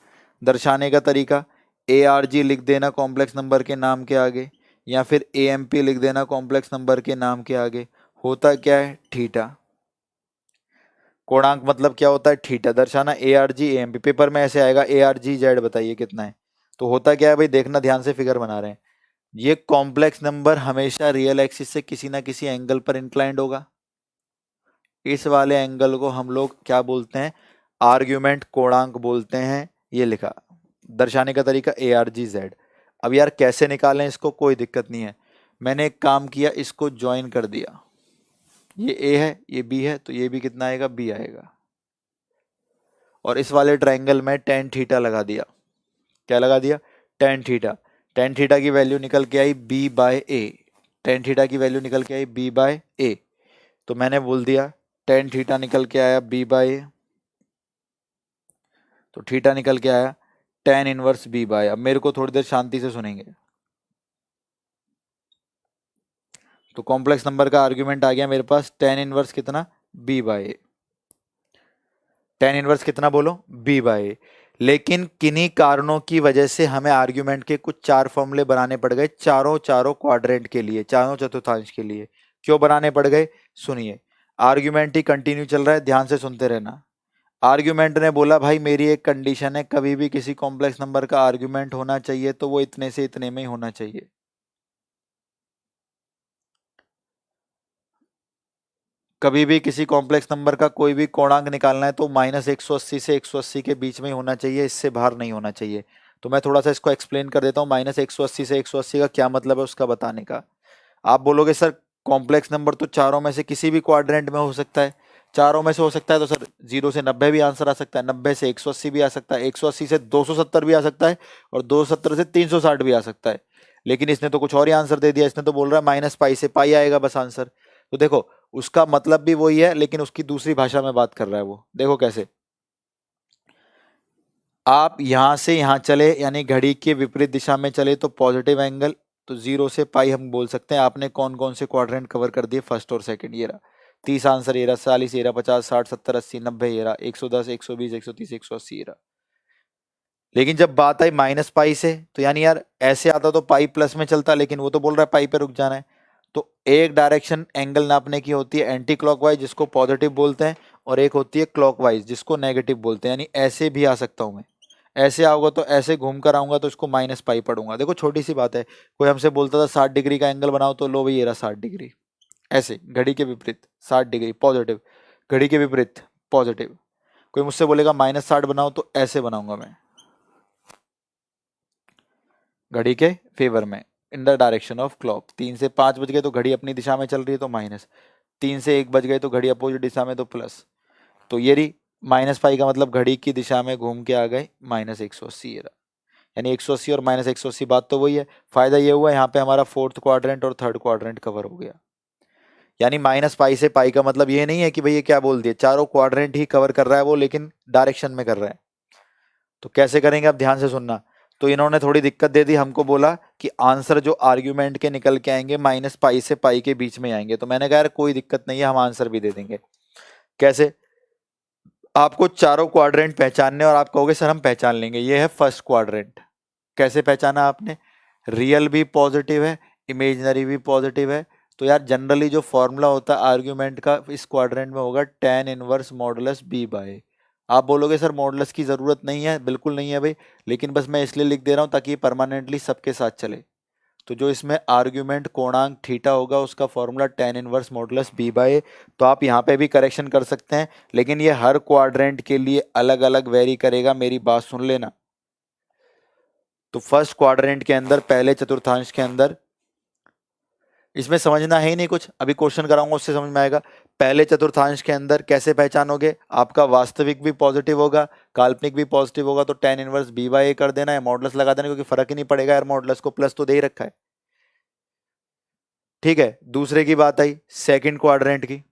दर्शाने का तरीका ARG लिख देना कॉम्प्लेक्स नंबर के नाम के आगे, या फिर AMP लिख देना कॉम्प्लेक्स नंबर के नाम के आगे। होता क्या है, थीटा। कोणांक मतलब क्या होता है, थीटा। दर्शाना ARG AMP, पेपर में ऐसे आएगा ARG Z बताइए कितना है। तो होता क्या है भाई, देखना ध्यान से, फिगर बना रहे हैं। ये कॉम्प्लेक्स नंबर हमेशा रियल एक्सिस से किसी ना किसी एंगल पर इंक्लाइंड होगा। इस वाले एंगल को हम लोग क्या बोलते हैं, आर्ग्यूमेंट कोणांक बोलते हैं। ये लिखा, दर्शाने का तरीका ARG Z। अब यार कैसे निकालें इसको, कोई दिक्कत नहीं है। मैंने एक काम किया, इसको ज्वाइन कर दिया। ये A है, ये B है, तो ये भी कितना आएगा, B आएगा। और इस वाले ट्रायंगल में tan थीटा लगा दिया। क्या लगा दिया, tan थीटा। tan थीटा की वैल्यू निकल के आई B/A। tan थीटा की वैल्यू निकल के आई B/A। तो मैंने बोल दिया tan थीटा निकल के आया B/A। तो थीटा निकल के आया tan इनवर्स B/A। अब मेरे को थोड़ी देर शांति से सुनेंगे। तो कॉम्प्लेक्स नंबर का आर्ग्यूमेंट आ गया मेरे पास tan इनवर्स कितना, B/A। tan इनवर्स कितना बोलो, B/A। लेकिन किन्हीं कारणों की वजह से हमें आर्ग्यूमेंट के कुछ 4 फॉर्मूले बनाने पड़ गए, चारों क्वाड्रेंट के लिए, चारों चतुर्थांश के लिए। क्यों बनाने पड़ गए, सुनिए। आर्ग्यूमेंट ही कंटिन्यू चल रहा है, ध्यान से सुनते रहना। आर्ग्यूमेंट ने बोला भाई मेरी एक कंडीशन है, कभी भी किसी कॉम्प्लेक्स नंबर का आर्ग्यूमेंट होना चाहिए तो वो इतने से इतने में ही होना चाहिए। कभी भी किसी कॉम्प्लेक्स नंबर का कोई भी कोणांक निकालना है तो -180 से 180 के बीच में ही होना चाहिए, इससे बाहर नहीं होना चाहिए। तो मैं थोड़ा सा इसको एक्सप्लेन कर देता हूँ। -180 से 180 का क्या मतलब है उसका बताने का। आप बोलोगे सर कॉम्प्लेक्स नंबर तो चारों में से किसी भी क्वाड्रेंट में हो सकता है। चारों में से हो सकता है तो सर 0 से 90 भी आंसर आ सकता है, 90 से 180 भी आ सकता है, 180 से 270 भी आ सकता है, और 270 से 360 भी आ सकता है। लेकिन इसने तो कुछ और ही आंसर दे दिया। इसने तो बोल रहा है -π से π आएगा बस आंसर। तो देखो उसका मतलब भी वही है, लेकिन उसकी दूसरी भाषा में बात कर रहा है वो। देखो कैसे, आप यहां से यहां चले यानी घड़ी के विपरीत दिशा में चले तो पॉजिटिव एंगल, तो 0 से π हम बोल सकते हैं। आपने कौन कौन से क्वाड्रेंट कवर कर दिए, फर्स्ट और सेकंड। ये रहा 30 आंसर, ये रहा 40, ये रहा 50, 60, 70, 80, 90, ये रहा 110, 120, 130, 180, ये रहा। लेकिन जब बात आई -π से, तो यानी यार ऐसे आता तो π प्लस में चलता, लेकिन वो तो बोल रहा है π पे रुक जाना है। तो एक डायरेक्शन एंगल नापने की होती है एंटी क्लॉकवाइज, जिसको पॉजिटिव बोलते हैं, और एक होती है क्लॉकवाइज, जिसको नेगेटिव बोलते हैं। यानी ऐसे भी आ सकता हूं मैं, ऐसे आओगे तो ऐसे घूम कर आऊंगा तो इसको -π पढ़ूंगा। देखो छोटी सी बात है, कोई हमसे बोलता था 60 डिग्री का एंगल बनाओ, तो लो भाई ये रहा 60 डिग्री। ऐसे घड़ी के विपरीत 60 डिग्री पॉजिटिव, घड़ी के विपरीत पॉजिटिव। कोई मुझसे बोलेगा -60 बनाओ, तो ऐसे बनाऊंगा मैं, घड़ी के फेवर में, in the direction of clock. 3 से 5 बज गए तो घड़ी अपनी दिशा में चल रही है तो माइनस, 3 से 1 बज गए तो घड़ी अपोजिट दिशा में तो प्लस। तो ये रही -π का मतलब घड़ी की दिशा में घूम के आ गए -180। ये रहा, यानी 180 और -180 बात तो वही है। फायदा ये हुआ यहाँ पे हमारा फोर्थ क्वाड्रेंट और थर्ड क्वाड्रेंट कवर हो गया। यानी -π से π का मतलब ये नहीं है कि भाई ये क्या बोल दिया, चारों क्वाड्रेंट ही कवर कर रहा है वो, लेकिन डायरेक्शन में कर रहा है। तो कैसे करेंगे, अब ध्यान से सुनना। तो इन्होंने थोड़ी दिक्कत दे दी हमको, बोला कि आंसर जो आर्ग्यूमेंट के निकल के आएंगे -π से π के बीच में आएंगे। तो मैंने कहा यार कोई दिक्कत नहीं है, हम आंसर भी दे देंगे। कैसे, आपको चारों क्वाड्रेंट पहचानने, और आप कहोगे सर हम पहचान लेंगे। ये है फर्स्ट क्वाड्रेंट। कैसे पहचाना आपने, रियल भी पॉजिटिव है, इमेजिनरी भी पॉजिटिव है। तो यार जनरली जो फॉर्मूला होता है आर्ग्यूमेंट का इस क्वाड्रेंट में होगा tan इनवर्स मॉडुलस B/A। आप बोलोगे सर मॉडुलस की जरूरत नहीं है, बिल्कुल नहीं है भाई, लेकिन बस मैं इसलिए लिख दे रहा हूं ताकि परमानेंटली सबके साथ चले। तो जो इसमें आर्ग्यूमेंट कोणांक थीटा होगा उसका formula tan inverse modulus B/A। तो आप यहाँ पे भी करेक्शन कर सकते हैं, लेकिन ये हर क्वाड्रेंट के लिए अलग अलग वेरी करेगा, मेरी बात सुन लेना। तो फर्स्ट क्वाड्रेंट के अंदर, पहले चतुर्थांश के अंदर, इसमें समझना है ही नहीं कुछ, अभी क्वेश्चन कराऊंगा उससे समझ में आएगा। पहले चतुर्थांश के अंदर कैसे पहचानोगे? आपका वास्तविक भी पॉजिटिव होगा, काल्पनिक भी पॉजिटिव होगा, तो tan inverse b by a कर देना है, मॉडुलस लगा देना, क्योंकि फर्क ही नहीं पड़ेगा यार, मॉडुलस को प्लस तो दे ही रखा है। ठीक है, दूसरे की बात आई सेकंड क्वाड्रेंट की।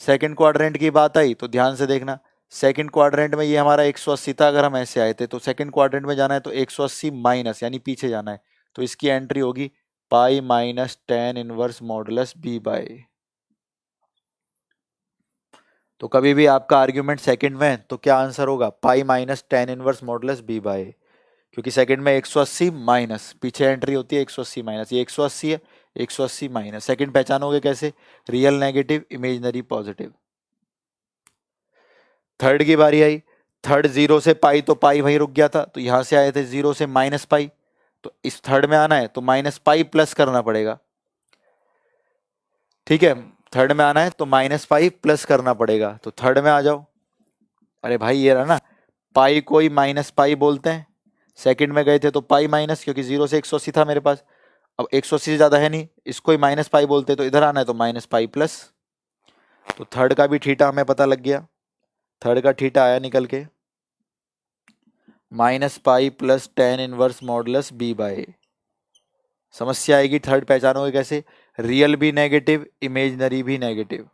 सेकंड क्वाड्रेंट की बात आई तो ध्यान से देखना, सेकंड क्वाड्रेंट में ये हमारा 180 था, अगर हम ऐसे आए थे तो सेकंड क्वाड्रेंट में जाना है तो 180 माइनस यानी पीछे जाना है, तो इसकी एंट्री होगी pi minus tan inverse modulus b by a। तो कभी भी आपका आर्ग्यूमेंट सेकंड में है तो क्या आंसर होगा? Pi minus tan inverse modulus b by a, क्योंकि सेकंड में 180 माइनस, पीछे एंट्री होती है 180 माइनस, ये 180 है, 180 माइनस। सेकंड पहचानोगे कैसे? Real negative, imaginary positive. Third की बारी आई, थर्ड जीरो से पाई, तो पाई वहीं रुक गया था, तो यहां से आए थे जीरो से माइनस पाई, तो इस थर्ड में आना है तो माइनस पाई प्लस करना पड़ेगा। ठीक है, थर्ड में आना है तो माइनस पाई प्लस करना पड़ेगा, तो थर्ड में आ जाओ। अरे भाई ये रहा ना, पाई को ही माइनस पाई बोलते हैं, सेकंड में गए थे तो पाई माइनस, क्योंकि जीरो से 180 था मेरे पास, अब 180 से ज्यादा है नहीं, इसको ही माइनस पाई बोलते, तो इधर आना है तो माइनस पाई प्लस। तो थर्ड का भी थीटा हमें पता लग गया, थर्ड का थीटा आया निकल के minus pi plus tan inverse modulus b by a। समस्या आएगी, थर्ड पहचानोगे कैसे? रियल भी नेगेटिव, इमेजिनरी भी नेगेटिव,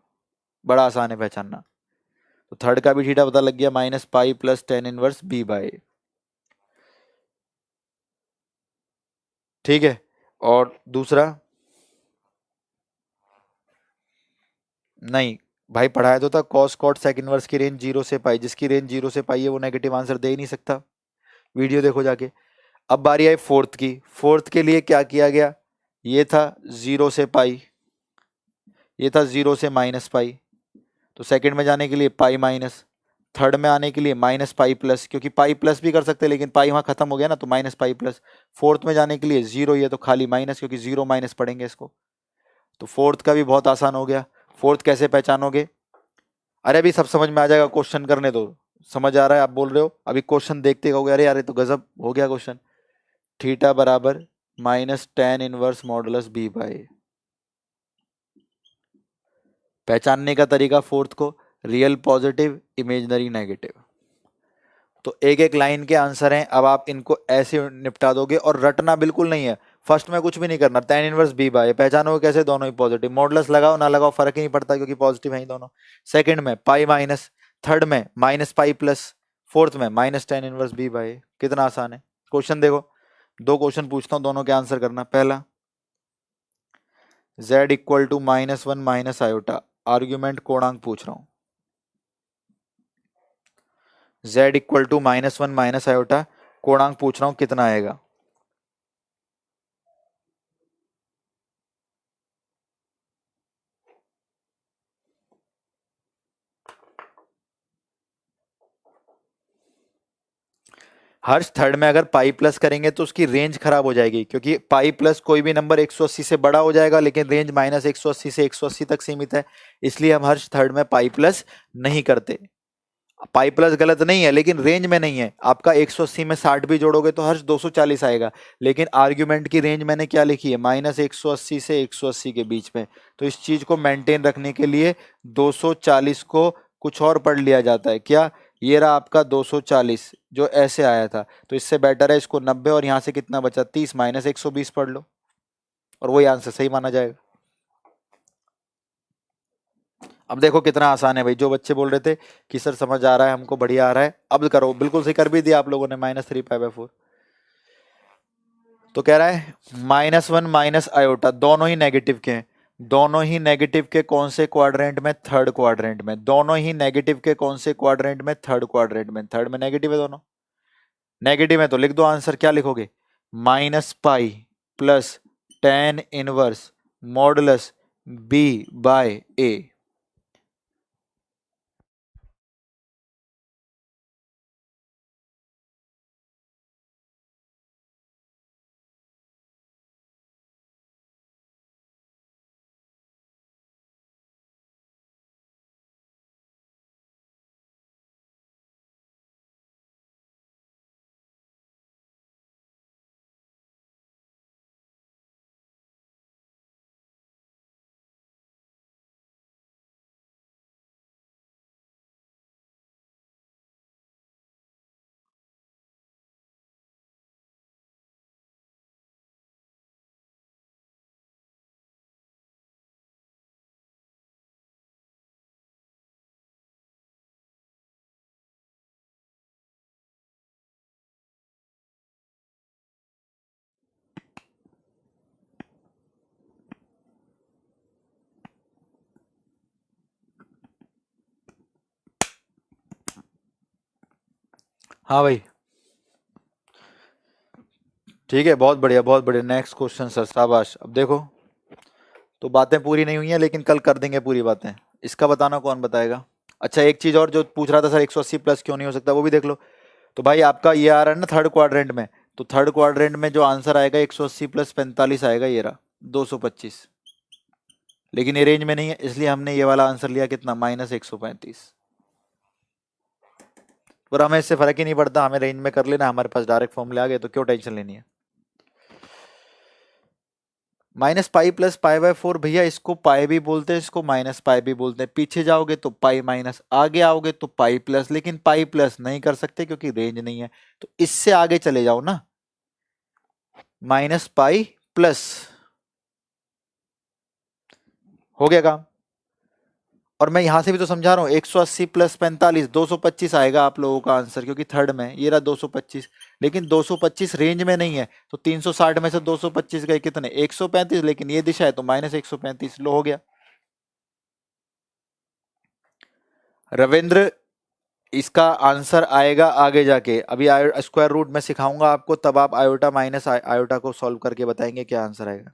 बड़ा आसान है पहचानना। तो थर्ड का भी थीटा पता लग गया, minus pi plus tan inverse b by a। ठीक है, और दूसरा नहीं भाई, पढ़ाया तो था cos cot sec इनवर्स की रेंज 0 से पाई, जिसकी रेंज 0 से पाई है वो नेगेटिव आंसर दे ही नहीं सकता, वीडियो देखो जाके। अब बारी आई फोर्थ की, फोर्थ के लिए क्या किया गया? ये था 0 से पाई, ये था 0 से माइनस पाई, तो सेकंड में जाने के लिए पाई माइनस, थर्ड में आने के लिए माइनस पाई प्लस, क्योंकि पाई प्लस भी कर सकते हैं लेकिन पाई वहां खत्म हो गया ना, तो माइनस पाई प्लस। फोर्थ में जाने के लिए जीरो, ये तो खाली माइनस, क्योंकि जीरो माइनस पढ़ेंगे इसको। तो फोर्थ का भी बहुत आसान हो गया। फोर्थ कैसे पहचानोगे? अरे अभी सब समझ में आ जाएगा, क्वेश्चन करने दो। समझ आ रहा है, आप बोल रहे हो अभी क्वेश्चन देखते कहोगे अरे यार ये तो गजब हो गया क्वेश्चन। थीटा बराबर minus tan inverse modulus b by. पहचानने का तरीका फोर्थ को, रियल पॉजिटिव, इमेजिनरी नेगेटिव। तो एक एक लाइन के आंसर हैं, अब आप इनको ऐसे निपटा दोगे, और रटना बिल्कुल नहीं है। फर्स्ट में कुछ भी नहीं करना, tan इनवर्स b बाय पहचानोगे कैसे? दोनों ही पॉजिटिव, मॉडुलस लगाओ ना लगाओ फर्क ही नहीं पड़ता, क्योंकि पॉजिटिव है ही दोनों। सेकंड में पाई माइनस, थर्ड में माइनस पाई प्लस, फोर्थ में minus tan inverse b by. कितना आसान है। क्वेश्चन देखो, दो क्वेश्चन पूछता हूँ, दोनों के आंसर करना। पहला, z equal to -1 minus iota, argument कोणांक पूछ रहा हूँ। z equal to -1 minus iota, कोणांक पूछ रहा हूँ, कितना आएगा? हर्ष थर्ड में अगर पाई प्लस करेंगे तो उसकी रेंज खराब हो जाएगी, क्योंकि पाई प्लस कोई भी नंबर 180 से बड़ा हो जाएगा, लेकिन रेंज माइनस 180 से 180 तक सीमित है, इसलिए हम हर्ष थर्ड में पाई प्लस नहीं करते। पाई प्लस गलत नहीं है, लेकिन रेंज में नहीं है। आपका 180 में 60 भी जोड़ोगे तो हर्ष 240 आएगा, लेकिन आर्ग्यूमेंट की रेंज मैंने क्या लिखी है? -180 से 180 के बीच में। तो इस चीज को मेंटेन रखने के लिए 240 को कुछ और पढ़ लिया जाता है। क्या? ये रहा आपका 240 जो ऐसे आया था, तो इससे बेटर है इसको 90, और यहां से कितना बचा? 30 माइनस 120 पढ़ लो, और वही आंसर सही माना जाएगा। अब देखो कितना आसान है भाई, जो बच्चे बोल रहे थे कि सर समझ आ रहा है हमको, बढ़िया आ रहा है, अब करो, बिल्कुल सही कर भी दिया आप लोगों ने, -3 पाई/4। तो कह रहा है -1 माइनस आयोटा, दोनों ही नेगेटिव के हैं। दोनों ही नेगेटिव के कौन से क्वाड्रेंट में? थर्ड क्वाड्रेंट में। दोनों ही नेगेटिव के कौन से क्वाड्रेंट में? थर्ड क्वाड्रेंट में। थर्ड में नेगेटिव है दोनों, नेगेटिव है तो लिख दो आंसर। क्या लिखोगे? Minus pi plus tan inverse modulus b by a। हाँ भाई, ठीक है, बहुत बढ़िया बहुत बढ़िया। नेक्स्ट क्वेश्चन सर, शाबाश। अब देखो, तो बातें पूरी नहीं हुई हैं लेकिन कल कर देंगे पूरी बातें। इसका बताना कौन बताएगा? अच्छा, एक चीज और जो पूछ रहा था सर, 180 प्लस क्यों नहीं हो सकता, वो भी देख लो। तो भाई आपका ये आ रहा है ना थर्ड क्वाड्रेंट में, तो थर्ड क्वाड्रेंट में जो आंसर आएगा 180 प्लस 45 आएगा, ये रहा 225। लेकिन ये रेंज में नहीं है, इसलिए हमने ये वाला आंसर लिया, कितना, -135। पर हमें इससे फर्क ही नहीं पड़ता, हमें रेंज में कर लेना, हमारे पास डायरेक्ट फॉर्मूले आ गए, तो क्यों टेंशन लेनी है। -पाई प्लस पाई बाय 4, भैया इसको पाई भी बोलते हैं, इसको माइनस पाई भी बोलते हैं। पीछे जाओगे तो पाई माइनस, आगे आओगे तो पाई प्लस, लेकिन पाई प्लस नहीं कर सकते क्योंकि रेंज नहीं है। तो इससे आगे चले जाओ ना, -पाई प्लस, हो गया काम। और मैं यहां से भी तो समझा रहा हूँ, 180 प्लस 45, 225 आएगा आप लोगों का आंसर, क्योंकि थर्ड में ये रहा 225। लेकिन 225 रेंज में नहीं है, तो 360 में से 225 गए कितने, 135। लेकिन ये दिशा है तो -135, लो हो गया। रविंद्र, इसका आंसर आएगा आगे जाके, अभी स्क्वायर रूट में सिखाऊंगा आपको, तब आप आयोटा माइनस आयोटा को सॉल्व करके बताएंगे क्या आंसर आएगा।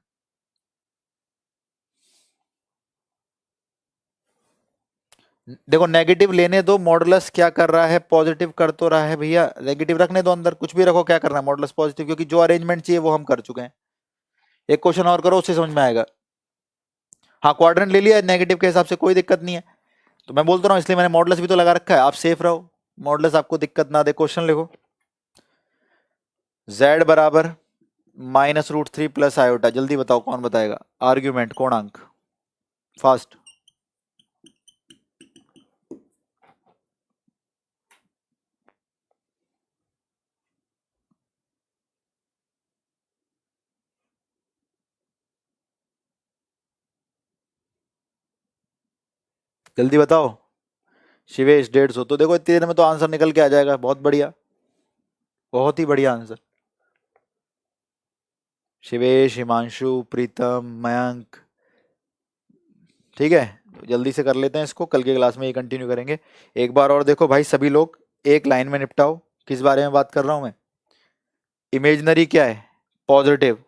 देखो, नेगेटिव लेने दो, मॉडुलस क्या कर रहा है, पॉजिटिव कर तो रहा है भैया, नेगेटिव रखने दो अंदर, कुछ भी रखो, क्या करना है, मॉडुलस पॉजिटिव, क्योंकि जो अरेंजमेंट चाहिए वो हम कर चुके हैं। एक क्वेश्चन और करो, उससे समझ में आएगा। हाँ, क्वाड्रेंट ले लिया नेगेटिव के हिसाब से, कोई दिक्कत नहीं है। तो मैं बोलता रहा हूँ, इसलिए मैंने मॉडुलस भी तो लगा रखा है, आप सेफ रहो, मॉडुलस आपको दिक्कत ना दे। क्वेश्चन लिखो, z बराबर -√3 प्लस आयोटा, जल्दी बताओ कौन बताएगा, आर्ग्यूमेंट, कोणांक, फास्ट। जल्दी बताओ। शिवेश 150, तो देखो इतनी देर में तो आंसर निकल के आ जाएगा, बहुत बढ़िया, बहुत ही बढ़िया आंसर। शिवेश, हिमांशु, प्रीतम, मयंक, ठीक है, तो जल्दी से कर लेते हैं इसको, कल के क्लास में ये कंटिन्यू करेंगे। एक बार और देखो भाई, सभी लोग एक लाइन में निपटाओ। किस बारे में बात कर रहा हूं मैं? इमेजनरी क्या है, पॉजिटिव,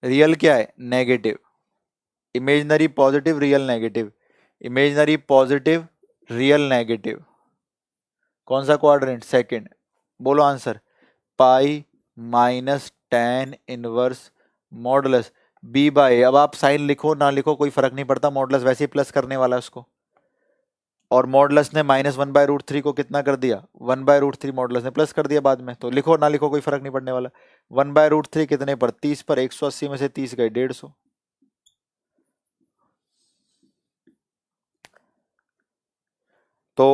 रियल क्या है, negative. Imaginary positive, real negative, imaginary positive, real negative. कौन सा क्वाड्रेंट, सेकंड। बोलो आंसर, पाई -tan−1 मॉडुलस b/a। अब आप साइन लिखो ना लिखो कोई फर्क नहीं पड़ता, मॉडुलस वैसे ही प्लस करने वाला है उसको। और मॉडुलस ने -1/√3 को कितना कर दिया, 1/√3, मॉडुलस ने प्लस कर दिया बाद में, तो लिखो ना लिखो कोई फर्क नहीं पड़ने वाला। 1/√3 कितने पर, 30 पर, 180 में से 30 गए 150। तो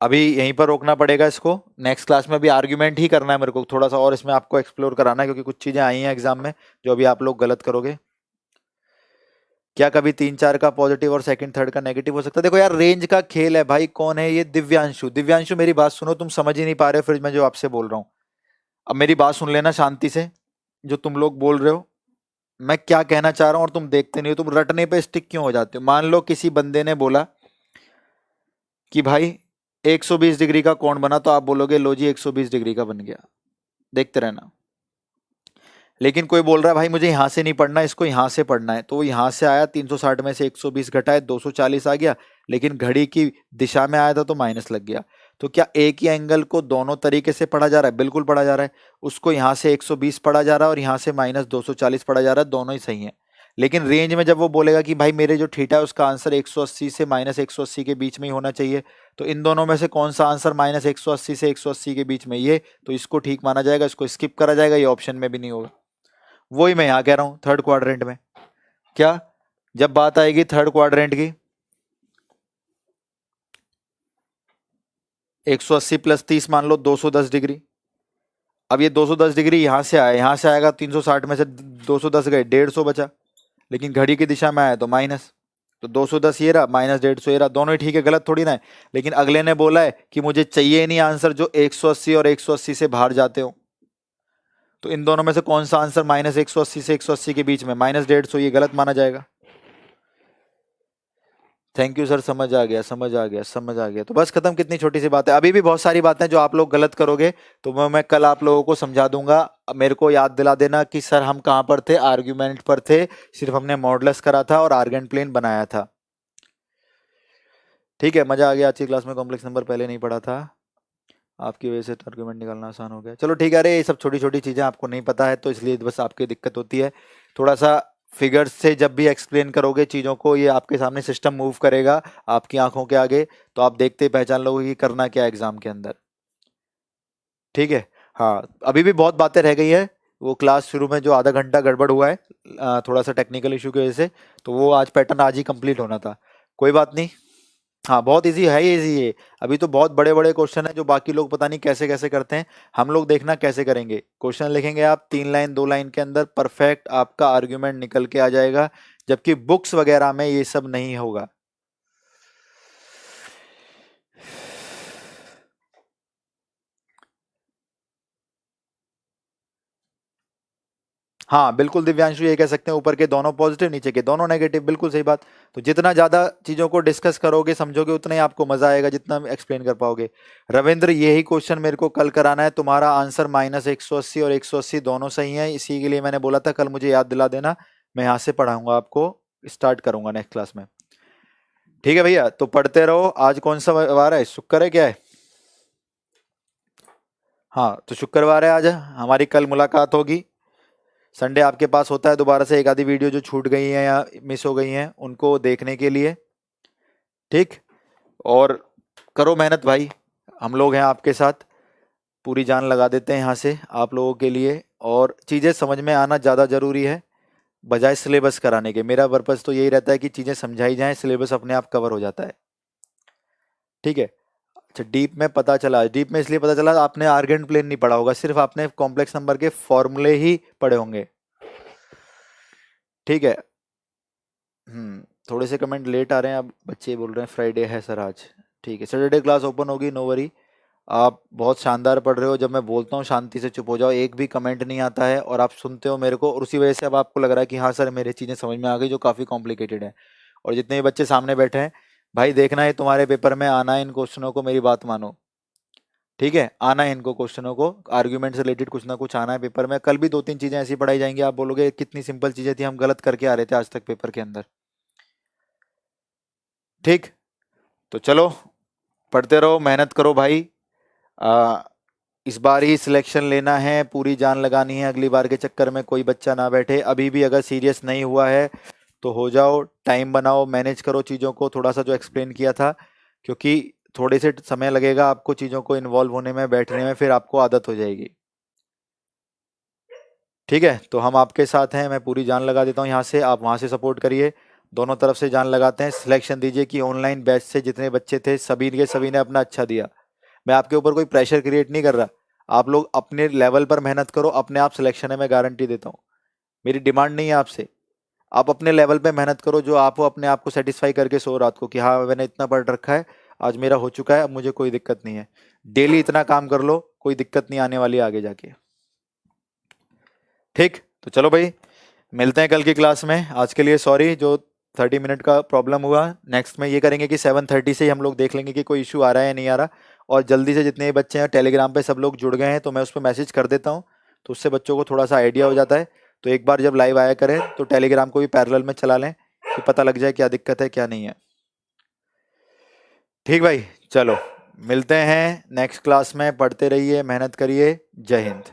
अभी यहीं पर रोकना पड़ेगा इसको, नेक्स्ट क्लास में अभी आर्ग्यूमेंट ही करना है मेरे को, थोड़ा सा और इसमें आपको एक्सप्लोर कराना है, क्योंकि कुछ चीजें आई हैं एग्जाम में जो अभी आप लोग गलत करोगे। क्या कभी 3 4 का पॉजिटिव और सेकंड थर्ड का नेगेटिव हो सकता है? देखो यार, रेंज का खेल है भाई। कौन है ये, दिव्यांशु। दिव्यांशु मेरी बात सुनो, तुम समझ ही नहीं पा रहे हो फिर मैं जो आपसे बोल रहा हूँ। अब मेरी बात सुन लेना शांति से, जो तुम लोग बोल रहे हो मैं क्या कहना चाह रहा हूँ, और तुम देखते नहीं हो, तुम रटने पे स्टिक क्यों हो जाते हो। मान लो किसी बंदे ने बोला कि भाई 120 डिग्री का कौन बना, तो आप बोलोगे लो जी 120 डिग्री का बन गया, देखते रहना। लेकिन कोई बोल रहा है भाई मुझे यहाँ से नहीं पढ़ना, इसको यहाँ से पढ़ना है, तो वो यहाँ से आया, 360 में से 120 घटाए 240 आ गया, लेकिन घड़ी की दिशा में आया था तो माइनस लग गया। तो क्या एक ही एंगल को दोनों तरीके से पढ़ा जा रहा है? बिल्कुल पढ़ा जा रहा है। उसको यहाँ से 120 पढ़ा जा रहा है और यहाँ से -240 पढ़ा जा रहा है, दोनों ही सही है। लेकिन रेंज में जब वो बोलेगा कि भाई मेरे जो थीटा है उसका आंसर 180 से -180 के बीच में ही होना चाहिए, तो इन दोनों में से कौन सा आंसर -180 से 180 के बीच में, ये तो इसको ठीक माना जाएगा, इसको स्किप करा जाएगा, ये ऑप्शन में भी नहीं होगा। वही मैं यहाँ कह रहा हूँ, थर्ड क्वाड्रेंट में क्या, जब बात आएगी थर्ड क्वाड्रेंट की, 180 प्लस 30 मान लो 210 डिग्री। अब ये 210 डिग्री यहाँ से आया, यहाँ से आएगा, 360 में से 210 गए, 150 बचा, लेकिन घड़ी की दिशा में आया तो माइनस, तो 210 ये रहा, -150 ये रहा, दोनों ही ठीक है, गलत थोड़ी ना है। लेकिन अगले ने बोला है कि मुझे चाहिए नहीं आंसर जो 180 और 180 से बाहर जाते हो, तो इन दोनों में से कौन सा आंसर -180 से 180 के बीच में, -150, ये गलत माना जाएगा। थैंक यू सर, समझ आ गया, समझ आ गया, समझ आ गया। तो बस खत्म, कितनी छोटी सी बात है। अभी भी बहुत सारी बातें जो आप लोग गलत करोगे तो मैं कल आप लोगों को समझा दूंगा। अब मेरे को याद दिला देना कि सर हम कहाँ पर थे, आर्ग्यूमेंट पर थे, सिर्फ हमने मॉडुलस करा था और आर्गेंट प्लेन बनाया था। ठीक है, मजा आ गया आज की क्लास में। कॉम्प्लेक्स नंबर पहले नहीं पढ़ा था, आपकी वजह से आर्गुमेंट निकालना आसान हो गया। चलो ठीक है, अरे ये सब छोटी छोटी चीज़ें आपको नहीं पता है तो इसलिए बस आपकी दिक्कत होती है। थोड़ा सा फिगर्स से जब भी एक्सप्लेन करोगे चीज़ों को, ये आपके सामने सिस्टम मूव करेगा आपकी आंखों के आगे, तो आप देखते ही पहचान लोगे कि करना क्या है एग्जाम के अंदर। ठीक है। हाँ, अभी भी बहुत बातें रह गई है। वो क्लास शुरू में जो आधा घंटा गड़बड़ हुआ है थोड़ा सा टेक्निकल इशू की वजह से, तो वो आज पैटर्न आज ही कंप्लीट होना था। कोई बात नहीं। हाँ, बहुत इजी है ये, इजी है। अभी तो बहुत बड़े बड़े क्वेश्चन है जो बाकी लोग पता नहीं कैसे कैसे करते हैं। हम लोग देखना कैसे करेंगे। क्वेश्चन लिखेंगे आप 3 लाइन 2 लाइन के अंदर, परफेक्ट आपका आर्ग्यूमेंट निकल के आ जाएगा, जबकि बुक्स वगैरह में ये सब नहीं होगा। हाँ बिल्कुल दिव्यांशु, ये कह सकते हैं ऊपर के दोनों पॉजिटिव नीचे के दोनों नेगेटिव, बिल्कुल सही बात। तो जितना ज्यादा चीजों को डिस्कस करोगे समझोगे उतना ही आपको मजा आएगा, जितना एक्सप्लेन कर पाओगे। रविंद्र, यही क्वेश्चन मेरे को कल कराना है, तुम्हारा आंसर -180 और 180 दोनों सही है, इसी के लिए मैंने बोला था कल मुझे याद दिला देना। मैं यहाँ से पढ़ाऊंगा आपको, स्टार्ट करूंगा नेक्स्ट क्लास में। ठीक है भैया, तो पढ़ते रहो। आज कौन सा वार है, शुक्र है क्या है? हाँ, तो शुक्रवार है आज, हमारी कल मुलाकात होगी। संडे आपके पास होता है दोबारा से एक आधी वीडियो जो छूट गई है या मिस हो गई हैं उनको देखने के लिए। ठीक। और करो मेहनत भाई, हम लोग हैं आपके साथ, पूरी जान लगा देते हैं यहाँ से आप लोगों के लिए। और चीज़ें समझ में आना ज़्यादा ज़रूरी है बजाय सिलेबस कराने के। मेरा पर्पज़ तो यही रहता है कि चीज़ें समझाई जाएं, सिलेबस अपने आप कवर हो जाता है। ठीक है। अच्छा, डीप में पता चला, डीप में इसलिए पता चला आपने आर्गेंट प्लेन नहीं पढ़ा होगा, सिर्फ आपने कॉम्प्लेक्स नंबर के फॉर्मूले ही पढ़े होंगे। ठीक है। थोड़े से कमेंट लेट आ रहे हैं, अब बच्चे बोल रहे हैं फ्राइडे है सर आज। ठीक है, सैटरडे क्लास ओपन होगी, नो वरी। आप बहुत शानदार पढ़ रहे हो, जब मैं बोलता हूँ शांति से चुप हो जाओ, एक भी कमेंट नहीं आता है और आप सुनते हो मेरे को, और उसी वजह से अब आपको लग रहा है कि हाँ सर मेरे चीज़ें समझ में आ गई जो काफ़ी कॉम्प्लिकेटेड है। और जितने भी बच्चे सामने बैठे हैं, भाई देखना है तुम्हारे पेपर में आना है इन क्वेश्चनों को, मेरी बात मानो। ठीक है, आना है इनको क्वेश्चनों को, आर्ग्यूमेंट से रिलेटेड कुछ ना कुछ आना है पेपर में। कल भी 2 3 चीज़ें ऐसी पढ़ाई जाएंगी, आप बोलोगे कितनी सिंपल चीज़ें थी, हम गलत करके आ रहे थे आज तक पेपर के अंदर। ठीक। तो चलो, पढ़ते रहो, मेहनत करो भाई। आ, इस बार ही सिलेक्शन लेना है, पूरी जान लगानी है, अगली बार के चक्कर में कोई बच्चा ना बैठे। अभी भी अगर सीरियस नहीं हुआ है तो हो जाओ, टाइम बनाओ, मैनेज करो चीज़ों को, थोड़ा सा जो एक्सप्लेन किया था, क्योंकि थोड़े से समय लगेगा आपको चीज़ों को इन्वॉल्व होने में, बैठने में, फिर आपको आदत हो जाएगी। ठीक है, तो हम आपके साथ हैं, मैं पूरी जान लगा देता हूँ यहाँ से, आप वहाँ से सपोर्ट करिए। दोनों तरफ से जान लगाते हैं, सिलेक्शन दीजिए कि ऑनलाइन बैच से जितने बच्चे थे सभी के सभी ने अपना अच्छा दिया। मैं आपके ऊपर कोई प्रेशर क्रिएट नहीं कर रहा, आप लोग अपने लेवल पर मेहनत करो, अपने आप सिलेक्शन है, मैं गारंटी देता हूँ। मेरी डिमांड नहीं है आपसे, आप अपने लेवल पे मेहनत करो, जो आप अपने आप को सेटिस्फाई करके सो रात को कि हाँ मैंने इतना पढ़ रखा है, आज मेरा हो चुका है, अब मुझे कोई दिक्कत नहीं है। डेली इतना काम कर लो, कोई दिक्कत नहीं आने वाली आगे जाके। ठीक। तो चलो भाई, मिलते हैं कल की क्लास में। आज के लिए सॉरी जो 30 मिनट का प्रॉब्लम हुआ, नेक्स्ट में ये करेंगे कि 7:30 से ही हम लोग देख लेंगे कि कोई इशू आ रहा है या नहीं आ रहा। और जल्दी से जितने भी बच्चे हैं टेलीग्राम पे सब लोग जुड़ गए हैं तो मैं उस पर मैसेज कर देता हूँ, तो उससे बच्चों को थोड़ा सा आइडिया हो जाता है। तो एक बार जब लाइव आया करें तो टेलीग्राम को भी पैरेलल में चला लें कि पता लग जाए क्या दिक्कत है क्या नहीं है। ठीक भाई, चलो मिलते हैं नेक्स्ट क्लास में, पढ़ते रहिए, मेहनत करिए। जय हिंद।